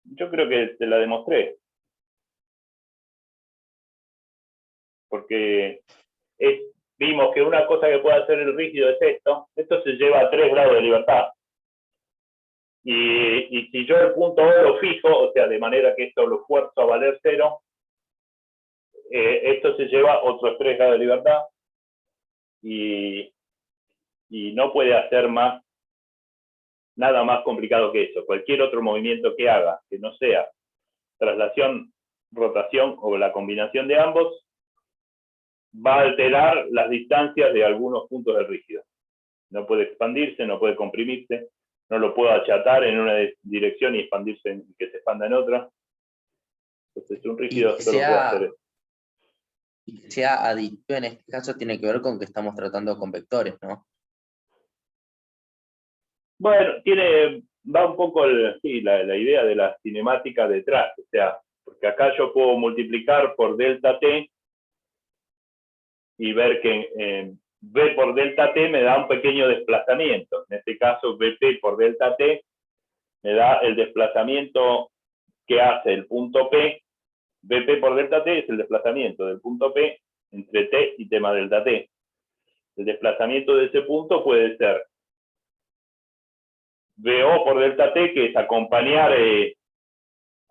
Yo creo que te la demostré. Porque vimos que una cosa que puede hacer el rígido es esto. Esto se lleva a 3 grados de libertad. Y si yo el punto O lo fijo, o sea, de manera que esto lo fuerzo a valer 0, esto se lleva otros 3 grados de libertad. Y no puede hacer nada más complicado que eso. Cualquier otro movimiento que haga, que no sea traslación, rotación o la combinación de ambos, va a alterar las distancias de algunos puntos del rígido. No puede expandirse, no puede comprimirse, no lo puedo achatar en una dirección y expandirse, que se expanda en otra. Entonces un rígido solo puede hacer eso. Y que sea aditivo en este caso tiene que ver con que estamos tratando con vectores, ¿no? Bueno, va un poco la idea de la cinemática detrás, o sea, porque acá yo puedo multiplicar por delta t y ver que V por delta t me da un pequeño desplazamiento. En este caso, Vp por delta t me da el desplazamiento que hace el punto P. Vp por delta t es el desplazamiento del punto P entre t y t más delta t. El desplazamiento de ese punto puede ser VO por delta t, que es acompañar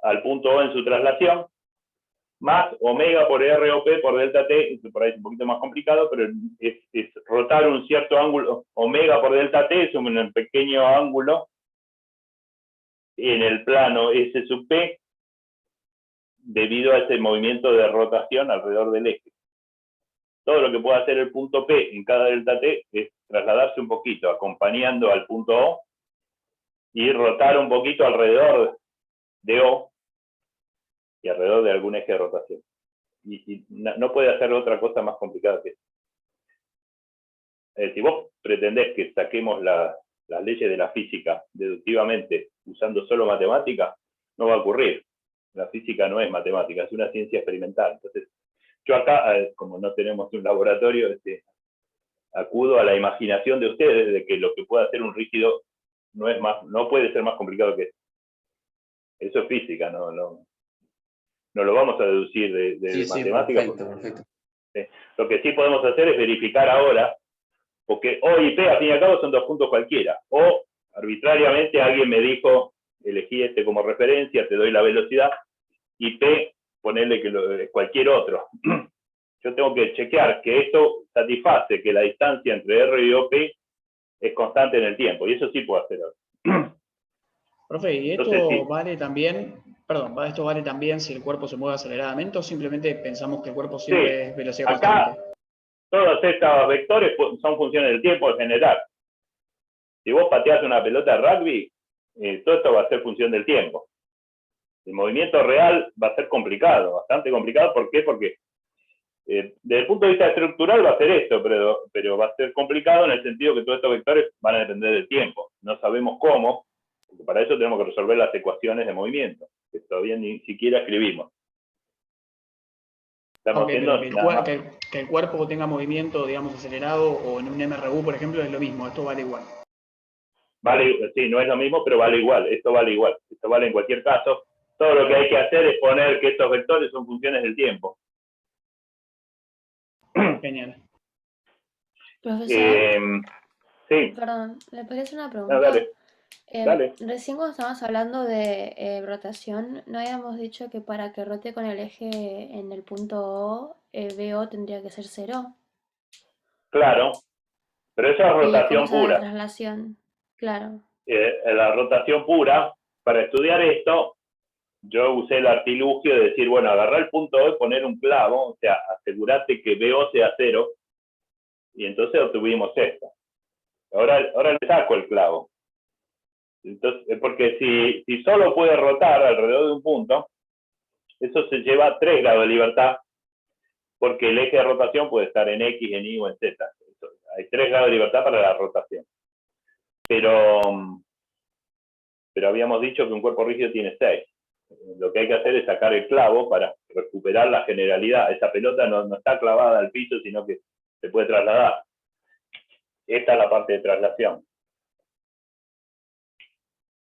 al punto O en su traslación, más omega por ROP por delta t, por ahí es un poquito más complicado, pero es rotar un cierto ángulo. Omega por delta t es un pequeño ángulo en el plano S sub P debido a ese movimiento de rotación alrededor del eje. Todo lo que puede hacer el punto P en cada delta t es trasladarse un poquito, acompañando al punto O, y rotar un poquito alrededor de O y alrededor de algún eje de rotación. Y no puede hacer otra cosa más complicada que eso. Si vos pretendés que saquemos las leyes de la física deductivamente usando solo matemática, no va a ocurrir. La física no es matemática, es una ciencia experimental. Entonces, yo acá, como no tenemos un laboratorio, acudo a la imaginación de ustedes de que lo que puede hacer un rígido no puede ser más complicado que eso. Eso es física, no lo vamos a deducir de matemáticas. Perfecto. Lo que sí podemos hacer es verificar ahora, porque O y P al fin y al cabo son dos puntos cualquiera. O arbitrariamente alguien me dijo, elegí este como referencia, te doy la velocidad, y P, ponerle que cualquier otro. Yo tengo que chequear que esto satisface que la distancia entre R y OP es constante en el tiempo, y eso sí puedo hacer ahora. Profe, ¿y esto Entonces, sí. vale también, esto vale también si el cuerpo se mueve aceleradamente o simplemente pensamos que el cuerpo siempre es velocidad Acá, constante? todos estos vectores son funciones del tiempo en general. Si vos pateás una pelota de rugby, todo esto va a ser función del tiempo. El movimiento real va a ser complicado, bastante complicado. ¿Por qué? Porque desde el punto de vista estructural va a ser esto, pero va a ser complicado en el sentido que todos estos vectores van a depender del tiempo. No sabemos cómo, porque para eso tenemos que resolver las ecuaciones de movimiento, que todavía ni siquiera escribimos. Estamos haciendo que el cuerpo tenga movimiento, digamos, acelerado o en un MRU, por ejemplo, es lo mismo, esto vale igual. Vale, sí, no es lo mismo, pero vale igual. Esto vale igual. Esto vale en cualquier caso. Todo lo que hay que hacer es poner que estos vectores son funciones del tiempo. Genial. Profesor, Sí. perdón, ¿le podría hacer una No, pregunta? dale. Recién cuando estábamos hablando de rotación, ¿no habíamos dicho que para que rote con el eje en el punto O, BO tendría que ser 0? Claro, pero eso es ¿Y cómo rotación se da la pura. traslación? Claro. La rotación pura, para estudiar esto, yo usé el artilugio de decir, bueno, agarrar el punto O y poner un clavo, o sea, asegurate que BO sea 0, y entonces obtuvimos esto. Ahora le saco el clavo. Entonces, porque si solo puede rotar alrededor de un punto, eso se lleva 3 grados de libertad, porque el eje de rotación puede estar en X, en Y o en Z. Hay 3 grados de libertad para la rotación. Pero habíamos dicho que un cuerpo rígido tiene 6. Lo que hay que hacer es sacar el clavo para recuperar la generalidad. Esa pelota no está clavada al piso, sino que se puede trasladar. Esta es la parte de traslación.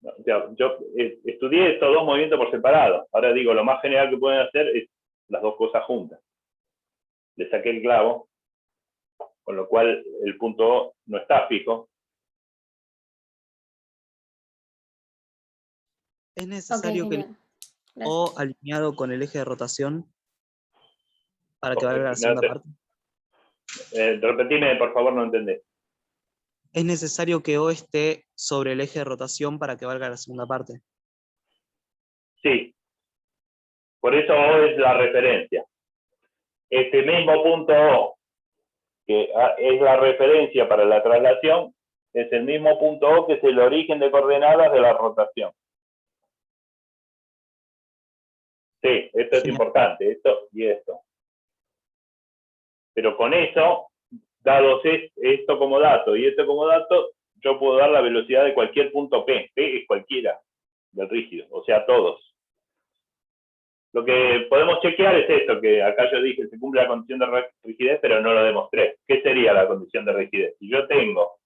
O sea, yo estudié estos dos movimientos por separado. Ahora digo, lo más general que pueden hacer es las dos cosas juntas. Le saqué el clavo, con lo cual el punto O no está fijo. ¿Es necesario que el O alineado con el eje de rotación para que valga la segunda parte? Repetime, por favor, no entendí. ¿Es necesario que O esté sobre el eje de rotación para que valga la segunda parte? Sí. Por eso O es la referencia. Este mismo punto O, que es la referencia para la traslación, es el mismo punto O que es el origen de coordenadas de la rotación. Sí, esto es importante, esto y esto. Pero con eso, dados esto como dato y esto como dato, yo puedo dar la velocidad de cualquier punto P. P es cualquiera del rígido, o sea, todos. Lo que podemos chequear es esto, que acá yo dije, se cumple la condición de rigidez, pero no lo demostré. ¿Qué sería la condición de rigidez? Si yo tengo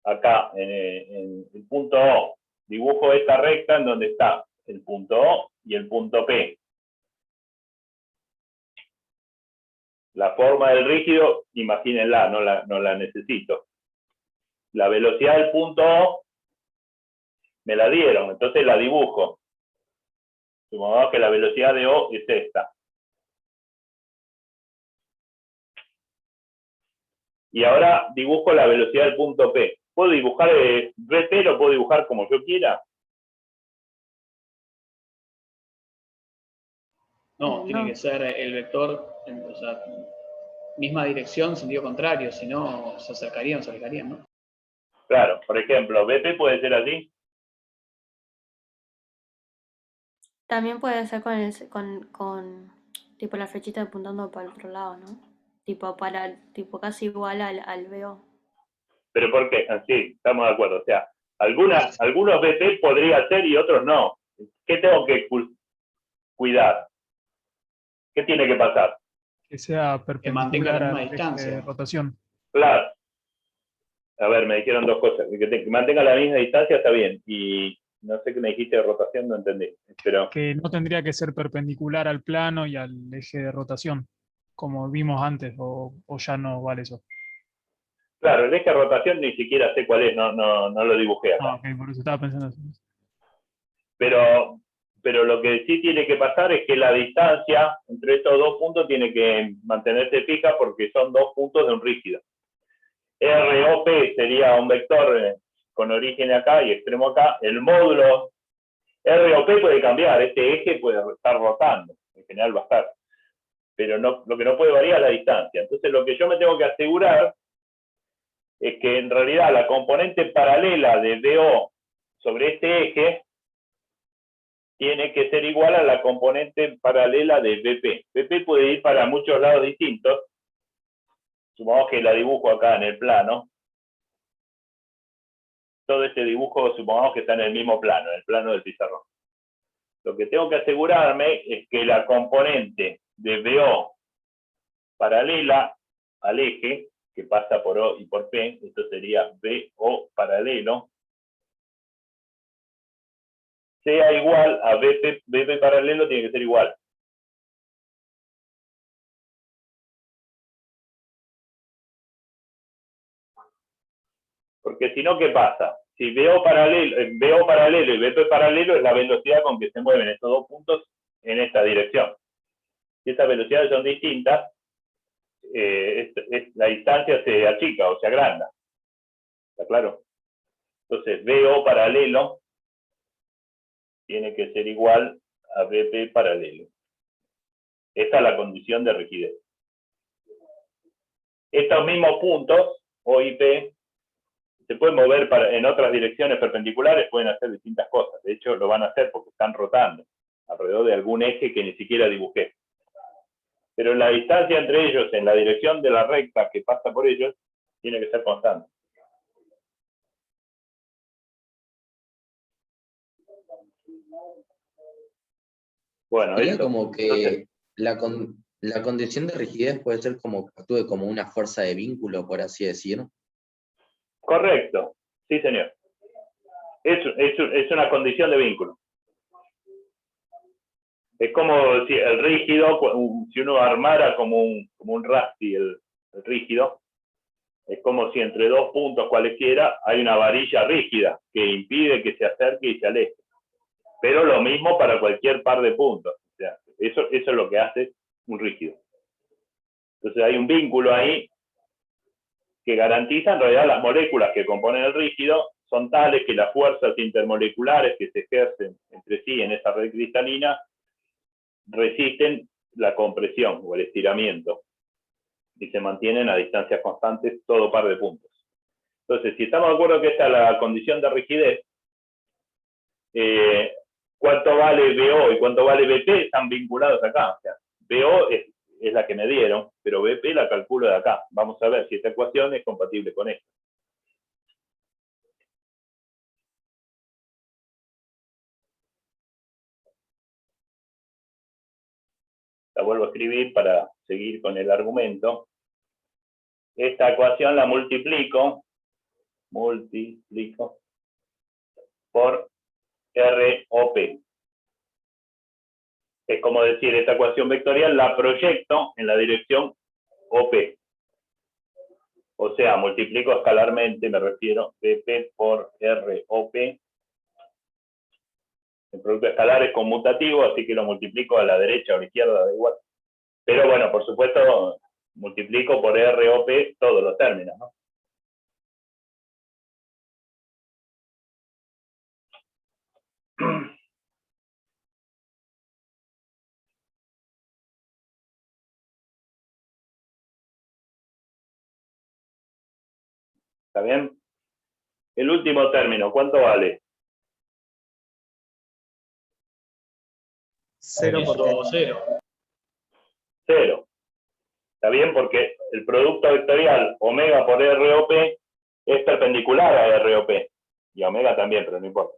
acá en el punto O, dibujo esta recta en donde está el punto O y el punto P. La forma del rígido, imagínenla, no la necesito. La velocidad del punto O me la dieron, entonces la dibujo. Supongamos que la velocidad de O es esta. Y ahora dibujo la velocidad del punto P. ¿Puedo dibujar VP? ¿Lo puedo dibujar como yo quiera? No, tiene que ser el vector, o sea, misma dirección, sentido contrario, si no se acercarían o se alejarían, ¿no? Claro, por ejemplo, VP puede ser así. También puede ser con tipo la flechita apuntando para el otro lado, ¿no? Tipo casi igual al BO. ¿Pero por qué? Sí, estamos de acuerdo. O sea, algunos VP podría ser y otros no. ¿Qué tengo que cuidar? ¿Qué tiene que pasar? Que sea mantenga la perpendicular misma al eje distancia. de rotación. Claro. A ver, me dijeron dos cosas. Que mantenga la misma distancia está bien. Y no sé qué me dijiste de rotación, no entendí. Pero Que no tendría que ser perpendicular al plano y al eje de rotación, como vimos antes, o ya no vale eso. claro, el eje de rotación ni siquiera sé cuál es, no lo dibujé acá. Ah, ok, por eso estaba pensando eso. Pero lo que sí tiene que pasar es que la distancia entre estos dos puntos tiene que mantenerse fija porque son dos puntos de un rígido. ROP sería un vector con origen acá y extremo acá. El módulo ROP puede cambiar, este eje puede estar rotando, en general va a estar. Pero no, lo que no puede variar es la distancia. Entonces lo que yo me tengo que asegurar es que en realidad la componente paralela de DO sobre este eje tiene que ser igual a la componente paralela de BP. BP puede ir para muchos lados distintos. Supongamos que la dibujo acá en el plano. Todo este dibujo supongamos que está en el mismo plano, en el plano del pizarrón. Lo que tengo que asegurarme es que la componente de BO paralela al eje, que pasa por O y por P, esto sería BO paralelo, sea igual a BP paralelo, tiene que ser igual. Porque si no, ¿qué pasa? Si BO paralelo y BP paralelo es la velocidad con que se mueven estos dos puntos en esta dirección. Si estas velocidades son distintas, la distancia se achica o se agranda. ¿Está claro? Entonces, BO paralelo tiene que ser igual a BP paralelo. Esta es la condición de rigidez. Estos mismos puntos, O y P, se pueden mover en otras direcciones perpendiculares, pueden hacer distintas cosas. De hecho, lo van a hacer porque están rotando alrededor de algún eje que ni siquiera dibujé. Pero la distancia entre ellos en la dirección de la recta que pasa por ellos tiene que ser constante. Bueno, Sería esto, como que entonces, la condición de rigidez puede ser como que actúe como una fuerza de vínculo, por así decir. correcto, sí señor. Es una condición de vínculo. Es como si el rígido, si uno armara como un Raspi el rígido, es como si entre dos puntos cualesquiera hay una varilla rígida que impide que se acerque y se aleje. Pero lo mismo para cualquier par de puntos. O sea, eso es lo que hace un rígido. Entonces hay un vínculo ahí que garantiza en realidad las moléculas que componen el rígido son tales que las fuerzas intermoleculares que se ejercen entre sí en esa red cristalina resisten la compresión o el estiramiento y se mantienen a distancias constantes todo par de puntos. Entonces, si estamos de acuerdo que esta es la condición de rigidez, cuánto vale BO y cuánto vale BP están vinculados acá. O sea, BO es la que me dieron, pero BP la calculo de acá. Vamos a ver si esta ecuación es compatible con esta. La vuelvo a escribir para seguir con el argumento. Esta ecuación la multiplico por ROP. Es como decir, esta ecuación vectorial la proyecto en la dirección OP. O sea, multiplico escalarmente, me refiero, BP por ROP. El producto escalar es conmutativo, así que lo multiplico a la derecha o a la izquierda, da igual. Pero bueno, por supuesto, multiplico por ROP todos los términos, ¿no? ¿Está bien? El último término, ¿cuánto vale? 0 por T. 0. 0. ¿Está bien? Porque el producto vectorial omega por ROP es perpendicular a ROP. Y omega también, pero no importa.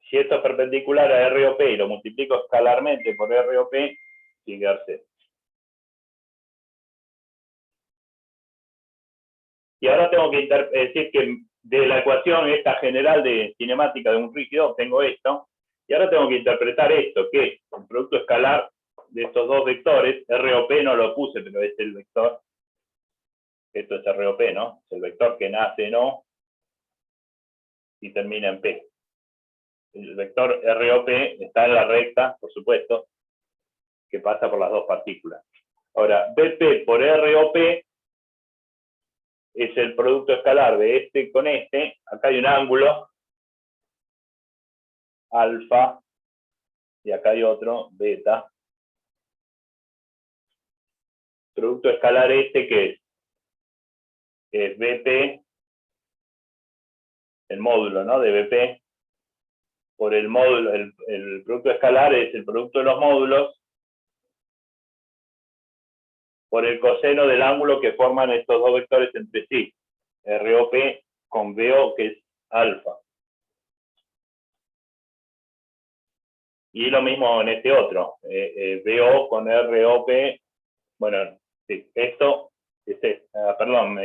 Si esto es perpendicular a ROP y lo multiplico escalarmente por ROP, tiene que dar 0. Y ahora tengo que decir que de la ecuación esta general de cinemática de un rígido obtengo esto. Y ahora tengo que interpretar esto, que el producto escalar de estos dos vectores, ROP no lo puse, pero es el vector. Esto es ROP, ¿no? Es el vector que nace en O y termina en P. El vector ROP está en la recta, por supuesto, que pasa por las dos partículas. Ahora, BP por ROP es el producto escalar de este con este. Acá hay un ángulo, alfa, y acá hay otro, beta. Producto escalar este, ¿qué es BP, el módulo, ¿no? De BP, por el módulo, el producto escalar es el producto de los módulos, por el coseno del ángulo que forman estos dos vectores entre sí, ROP con BO, que es alfa. Y lo mismo en este otro, BO con ROP, bueno, sí, esto es, perdón,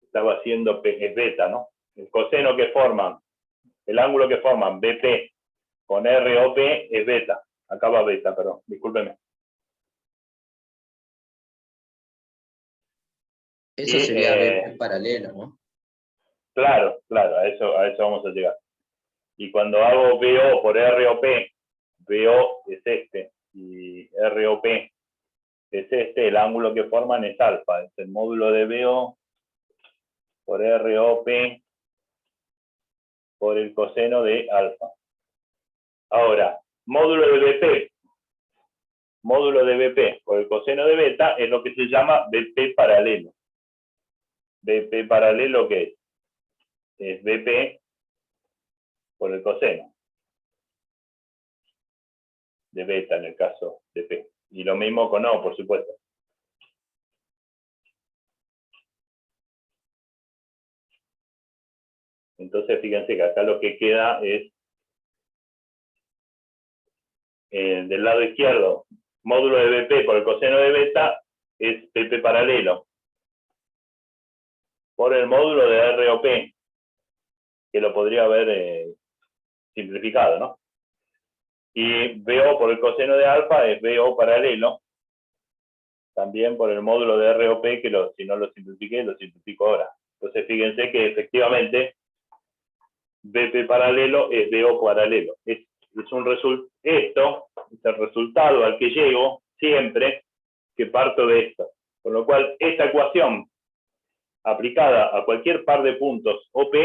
estaba haciendo es beta, ¿no? El coseno que forman, el ángulo que forman BP con ROP es beta. Acá va beta, perdón, discúlpeme. Eso Y, sería BP paralelo, ¿no? Claro, a eso vamos a llegar. Y cuando hago BO por ROP, BO es este, y ROP es este, el ángulo que forman es alfa, es el módulo de BO por ROP por el coseno de alfa. Ahora, módulo de BP por el coseno de beta es lo que se llama BP paralelo. BP paralelo, ¿qué es? Es BP por el coseno de beta en el caso de P. Y lo mismo con O, por supuesto. Entonces, fíjense que acá lo que queda es, del lado izquierdo, módulo de BP por el coseno de beta es BP paralelo por el módulo de ROP, que lo podría haber simplificado, ¿no? Y BO por el coseno de alfa es BO paralelo, también por el módulo de ROP, que si no lo simplifiqué, lo simplifico ahora. Entonces, fíjense que efectivamente BP paralelo es BO paralelo. Esto es el resultado al que llego siempre que parto de esto. Con lo cual, esta ecuación aplicada a cualquier par de puntos OP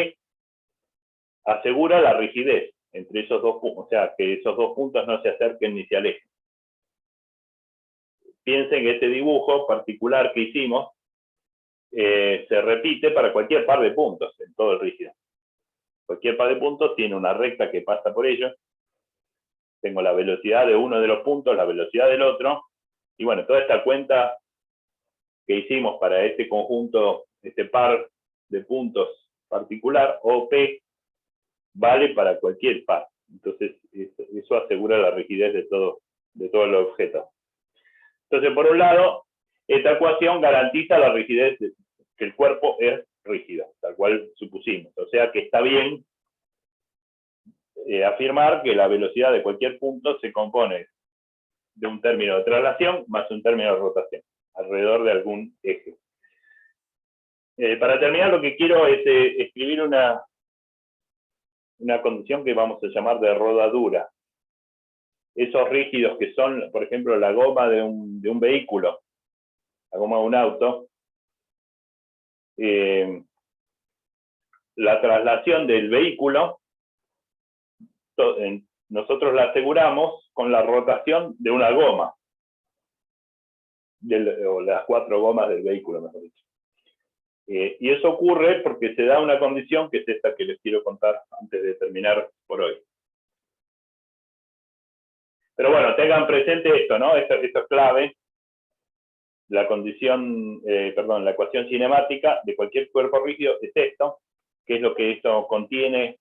asegura la rigidez entre esos dos puntos, o sea, que esos dos puntos no se acerquen ni se alejen. Piensen que este dibujo particular que hicimos se repite para cualquier par de puntos en todo el rígido. Cualquier par de puntos tiene una recta que pasa por ellos. Tengo la velocidad de uno de los puntos, la velocidad del otro. Y bueno, toda esta cuenta que hicimos para este conjunto, este par de puntos particular, OP, vale para cualquier par. Entonces, eso asegura la rigidez de todo el objeto. Entonces, por un lado, esta ecuación garantiza la rigidez, que el cuerpo es rígido, tal cual supusimos. O sea que está bien afirmar que la velocidad de cualquier punto se compone de un término de traslación más un término de rotación, alrededor de algún eje. Para terminar, lo que quiero es escribir una condición que vamos a llamar de rodadura. Esos rígidos que son, por ejemplo, la goma de un vehículo, la goma de un auto, la traslación del vehículo, nosotros la aseguramos con la rotación de una goma, o las 4 gomas del vehículo, mejor dicho. Y eso ocurre porque se da una condición que es esta que les quiero contar antes de terminar por hoy. Pero bueno, tengan presente esto, ¿no? Esto es clave. La condición, la ecuación cinemática de cualquier cuerpo rígido es esto, que es lo que esto contiene,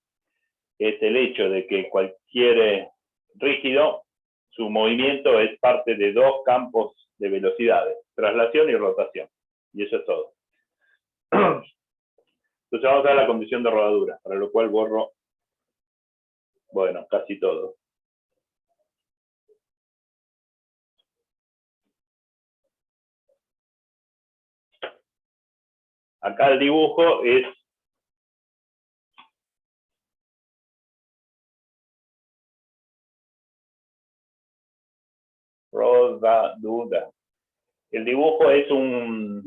es el hecho de que cualquier rígido, su movimiento es parte de 2 campos de velocidades, traslación y rotación. Y eso es todo. Entonces vamos a ver la condición de rodadura, para lo cual borro, bueno, casi todo. Acá el dibujo es rodadura. El dibujo es una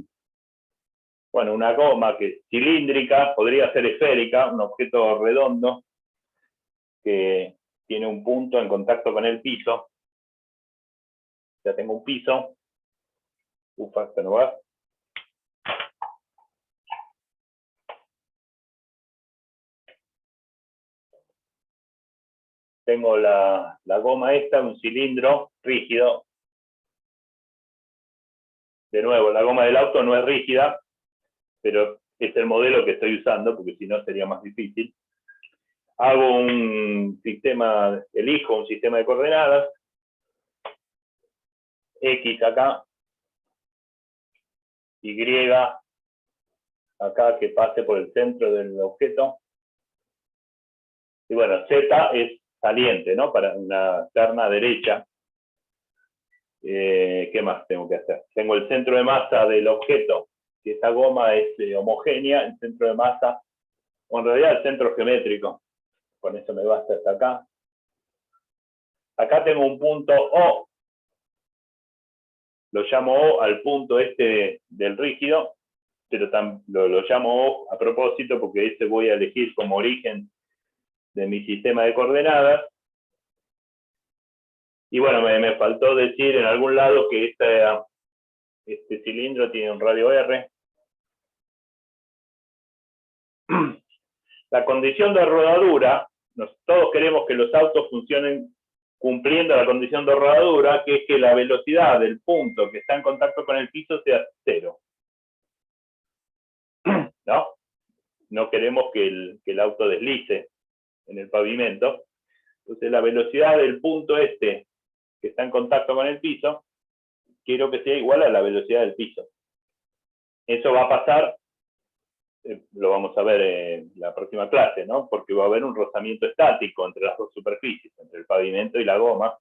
goma que es cilíndrica, podría ser esférica, un objeto redondo que tiene un punto en contacto con el piso. Ya tengo un piso. Esto no va. Tengo la goma esta, un cilindro rígido. De nuevo, la goma del auto no es rígida, pero es el modelo que estoy usando, porque si no sería más difícil. Hago un sistema, elijo un sistema de coordenadas. X acá. Y acá que pase por el centro del objeto. Y bueno, Z es saliente, ¿no? Para una terna derecha. ¿Qué más tengo que hacer? Tengo el centro de masa del objeto. Si esta goma es homogénea, el centro de masa, o en realidad el centro geométrico. Con eso me basta hasta acá. Acá tengo un punto O. Lo llamo O al punto este del rígido, pero lo llamo O a propósito porque ese voy a elegir como origen de mi sistema de coordenadas. Y bueno, me faltó decir en algún lado que este cilindro tiene un radio R. La condición de rodadura, todos queremos que los autos funcionen cumpliendo la condición de rodadura, que es que la velocidad del punto que está en contacto con el piso sea 0. ¿No? No queremos que el auto deslice en el pavimento. Entonces la velocidad del punto este que está en contacto con el piso, quiero que sea igual a la velocidad del piso. Eso va a pasar, lo vamos a ver en la próxima clase, ¿no? Porque va a haber un rozamiento estático entre las 2 superficies, entre el pavimento y la goma.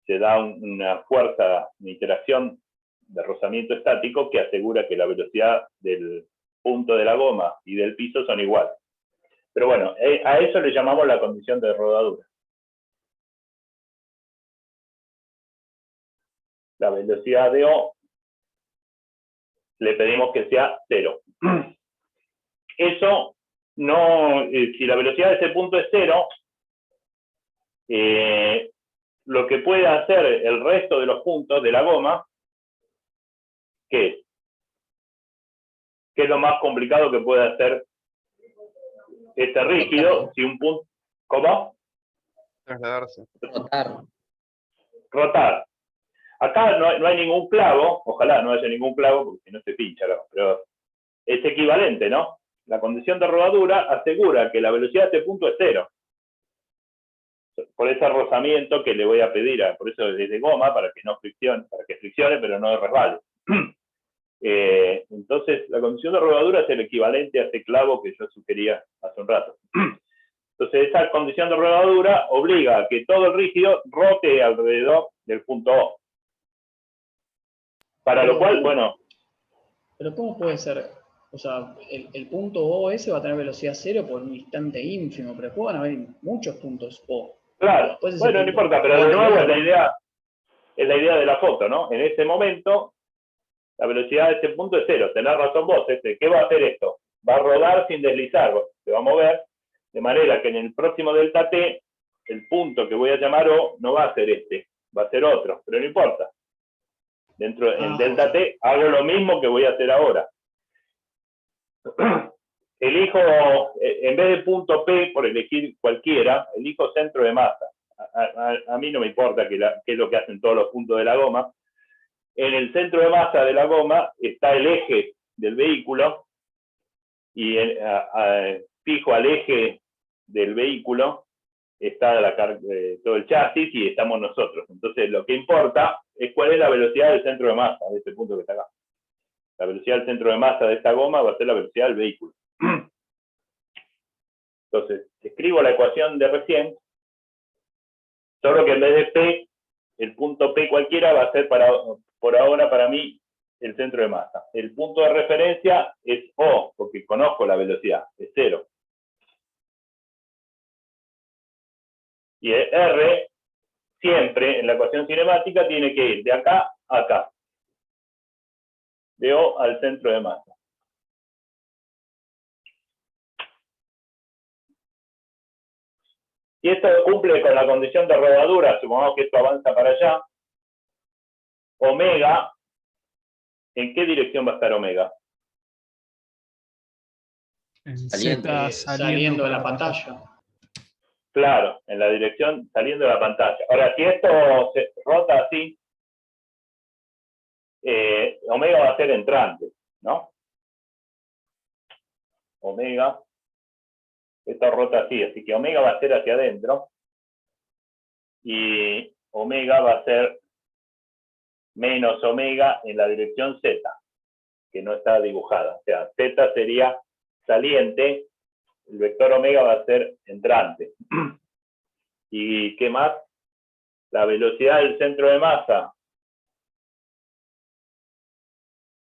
Se da una fuerza, una interacción de rozamiento estático que asegura que la velocidad del punto de la goma y del piso son iguales. Pero bueno, a eso le llamamos la condición de rodadura. La velocidad de O le pedimos que sea 0. Eso no, si la velocidad de ese punto es 0, lo que puede hacer el resto de los puntos de la goma, ¿qué es? ¿Qué es lo más complicado que puede hacer este rígido? Si un punto, ¿cómo? Trasladarse. Rotar. Acá no hay ningún clavo, ojalá no haya ningún clavo, porque si no se pincha, ¿no? Pero es equivalente, ¿no? La condición de rodadura asegura que la velocidad de este punto es 0. Por ese rozamiento que le voy a pedir, por eso es de goma, para que no friccione, para que friccione, pero no resbale. Entonces, la condición de rodadura es el equivalente a ese clavo que yo sugería hace un rato. Entonces, esa condición de rodadura obliga a que todo el rígido rote alrededor del punto O. Para lo cual, bueno, Pero ¿cómo puede ser? O sea, el punto O ese va a tener velocidad cero por un instante ínfimo, pero después van a haber muchos puntos O. claro, Después ese bueno, no punto importa, pero O de nuevo anterior. es la idea de la foto, ¿no? En ese momento, la velocidad de este punto es cero. Tenés razón vos, ¿qué va a hacer esto? Va a rodar sin deslizar, se va a mover, de manera que en el próximo delta t, el punto que voy a llamar O no va a ser este, va a ser otro, pero no importa. Dentro en delta t hago lo mismo que voy a hacer ahora. Elijo, en vez de punto P, por elegir cualquiera, elijo centro de masa. A mí no me importa qué es lo que hacen todos los puntos de la goma. En el centro de masa de la goma está el eje del vehículo y fijo al eje del vehículo está todo el chasis y estamos nosotros. Entonces lo que importa es cuál es la velocidad del centro de masa de este punto que está acá. La velocidad del centro de masa de esta goma va a ser la velocidad del vehículo. Entonces, escribo la ecuación de recién, solo que en vez de P, el punto P cualquiera va a ser por ahora para mí el centro de masa. El punto de referencia es O, porque conozco la velocidad, es 0. Y el R, siempre en la ecuación cinemática, tiene que ir de acá a acá. De O al centro de masa. Si esto cumple con la condición de rodadura, supongamos que esto avanza para allá, omega, ¿en qué dirección va a estar omega? En Saliendo. Z Saliendo de la para atrás. pantalla. Claro, en la dirección saliendo de la pantalla. Ahora, si esto se rota así, omega va a ser entrante, ¿no? Omega, esto rota así que omega va a ser hacia adentro y omega va a ser menos omega en la dirección Z, que no está dibujada. O sea, Z sería saliente, el vector omega va a ser entrante. ¿Y qué más? La velocidad del centro de masa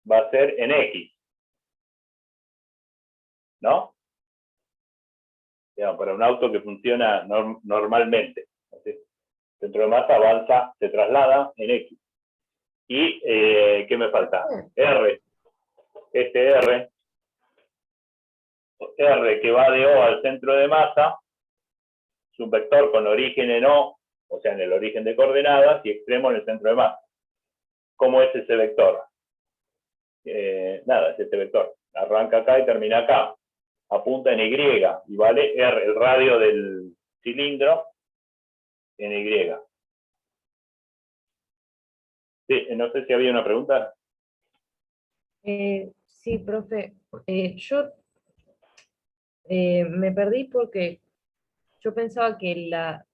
va a ser en X. ¿No? Digamos, para un auto que funciona normalmente. El centro de masa avanza, se traslada en X. ¿Y qué me falta? R. Este R que va de O al centro de masa, es un vector con origen en O, o sea, en el origen de coordenadas, y extremo en el centro de masa. ¿Cómo es ese vector? Nada, es este vector. Arranca acá y termina acá. Apunta en Y, y vale R, el radio del cilindro, en Y. Sí, no sé si había una pregunta. Sí, profe. Yo me perdí porque yo pensaba que la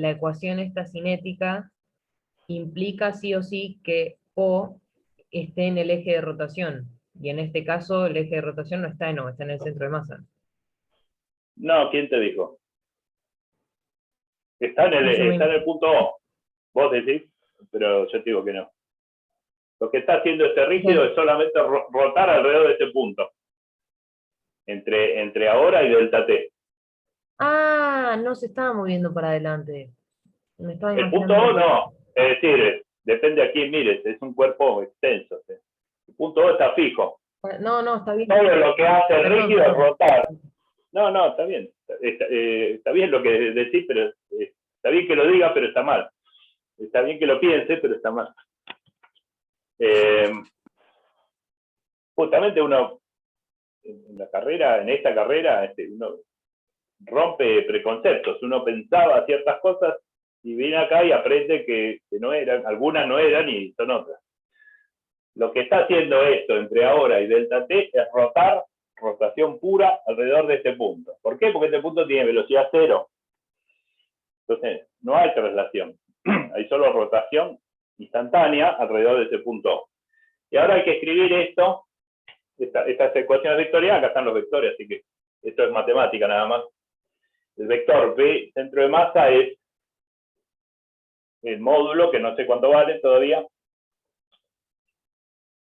ecuación esta cinética implica sí o sí que O esté en el eje de rotación. Y en este caso el eje de rotación no está en O, está en el centro de masa. No, ¿quién te dijo? Está en el punto O. Vos decís, pero yo te digo que no. Lo que está haciendo este rígido es solamente rotar alrededor de este punto. Entre ahora y delta T. Ah, no se estaba moviendo para adelante. Me estaba El punto imaginando O no. Es decir, depende a quién mires, es un cuerpo extenso. El punto O está fijo. No, está bien. Todo lo que hace el Perdón, rígido es perdón. rotar. No, está bien. Está bien lo que decís, pero está bien que lo diga, pero está mal. Está bien que lo piense, pero está mal. Justamente uno, en esta carrera, uno rompe preconceptos. Uno pensaba ciertas cosas y viene acá y aprende que no eran, algunas no eran y son otras. Lo que está haciendo esto entre ahora y delta T es rotación pura alrededor de este punto. ¿Por qué? Porque este punto tiene velocidad cero. Entonces, no hay traslación. Hay solo rotación instantánea alrededor de ese punto. Y ahora hay que escribir esto, estas ecuaciones vectoriales, acá están los vectores, así que esto es matemática nada más. El vector V, centro de masa, es el módulo, que no sé cuánto vale todavía.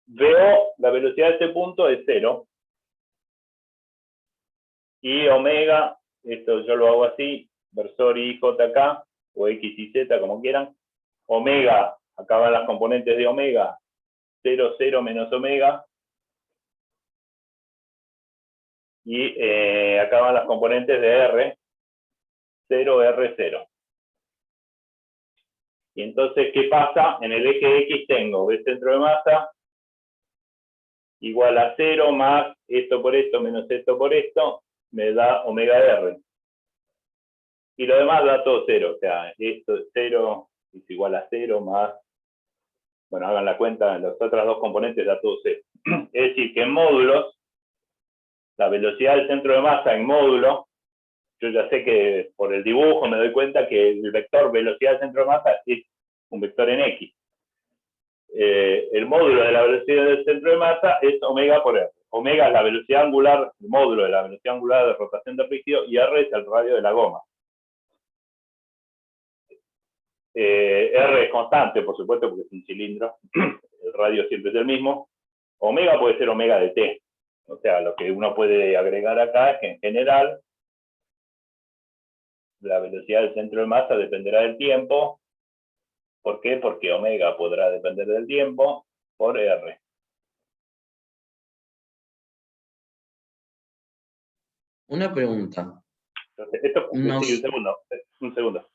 Veo la velocidad de este punto es 0. Y omega, esto yo lo hago así, versor I, J acá, o X y Z, como quieran. Omega, acá van las componentes de omega, 0, 0 menos omega. Y acá van las componentes de R, 0, R, 0. Y entonces, ¿qué pasa? En el eje X tengo V centro de masa igual a 0 más esto por esto menos esto por esto, me da omega R. Y lo demás da todo 0, o sea, esto es 0 es igual a 0 más, bueno, hagan la cuenta, las otras dos componentes da todo 0. Es decir, que en módulos, la velocidad del centro de masa en módulo, yo ya sé que por el dibujo me doy cuenta que el vector velocidad del centro de masa es un vector en X. El módulo de la velocidad del centro de masa es omega por R. Omega es la velocidad angular, el módulo de la velocidad angular de rotación del rígido, y R es el radio de la goma. R es constante, por supuesto, porque es un cilindro. El radio siempre es el mismo. Omega puede ser omega de T. O sea, lo que uno puede agregar acá es que en general la velocidad del centro de masa dependerá del tiempo. ¿Por qué? Porque omega podrá depender del tiempo por R. Una pregunta. Entonces, esto, Nos- sí, un segundo.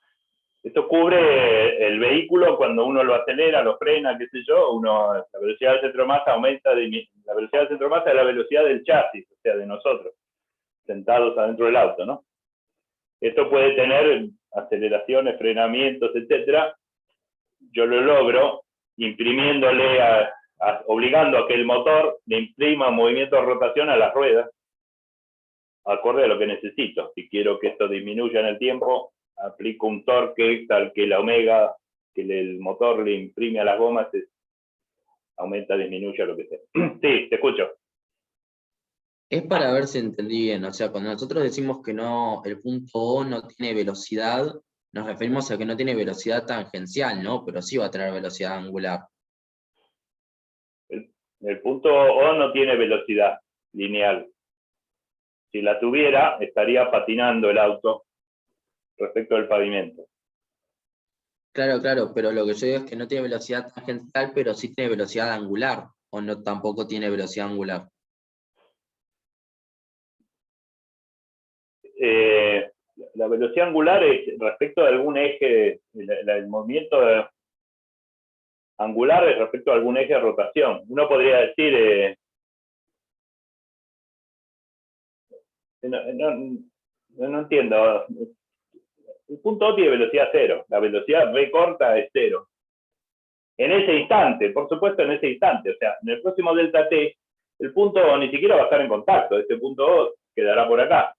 Esto cubre el vehículo cuando uno lo acelera, lo frena, qué sé yo, la velocidad del centro de masa aumenta, la velocidad del centro de masa es la velocidad del chasis, o sea, de nosotros, sentados adentro del auto, ¿no? Esto puede tener aceleraciones, frenamientos, etcétera. Yo lo logro imprimiéndole, obligando a que el motor le imprima movimiento de rotación a las ruedas, acorde a lo que necesito. Si quiero que esto disminuya en el tiempo, aplico un torque tal que la omega que el motor le imprime a las gomas aumenta, disminuye, lo que sea. Sí, te escucho. Es para ver si entendí bien, o sea, cuando nosotros decimos que no, el punto O no tiene velocidad, nos referimos a que no tiene velocidad tangencial, ¿no? Pero sí va a tener velocidad angular. El punto O no tiene velocidad lineal. Si la tuviera, estaría patinando el auto respecto del pavimento. Claro, claro, pero lo que yo digo es que no tiene velocidad tangencial, pero sí tiene velocidad angular, o no tampoco tiene velocidad angular. La velocidad angular es respecto de algún eje, el movimiento angular es respecto a algún eje de rotación. Uno podría decir, no entiendo, el punto O tiene velocidad 0, la velocidad V corta es 0. En ese instante, por supuesto en ese instante, o sea, en el próximo delta T, el punto O ni siquiera va a estar en contacto, este punto O quedará por acá.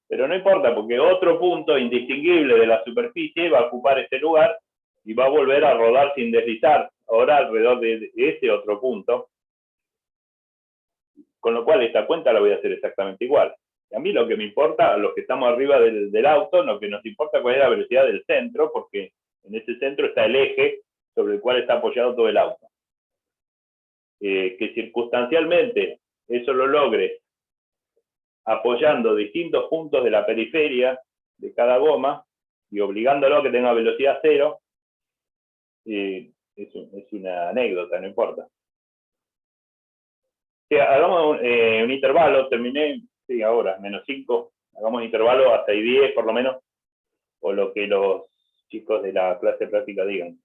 Pero no importa, porque otro punto indistinguible de la superficie va a ocupar ese lugar y va a volver a rodar sin deslizar, ahora alrededor de ese otro punto. Con lo cual esta cuenta la voy a hacer exactamente igual. Y a mí lo que me importa, a los que estamos arriba del auto, lo que nos importa cuál es la velocidad del centro, porque en ese centro está el eje sobre el cual está apoyado todo el auto. Que circunstancialmente eso lo logre apoyando distintos puntos de la periferia de cada goma y obligándolo a que tenga velocidad 0, es una anécdota, no importa. O sea, hagamos un intervalo, terminé, sí, ahora, -5, hagamos un intervalo hasta 10 por lo menos, o lo que los chicos de la clase práctica digan.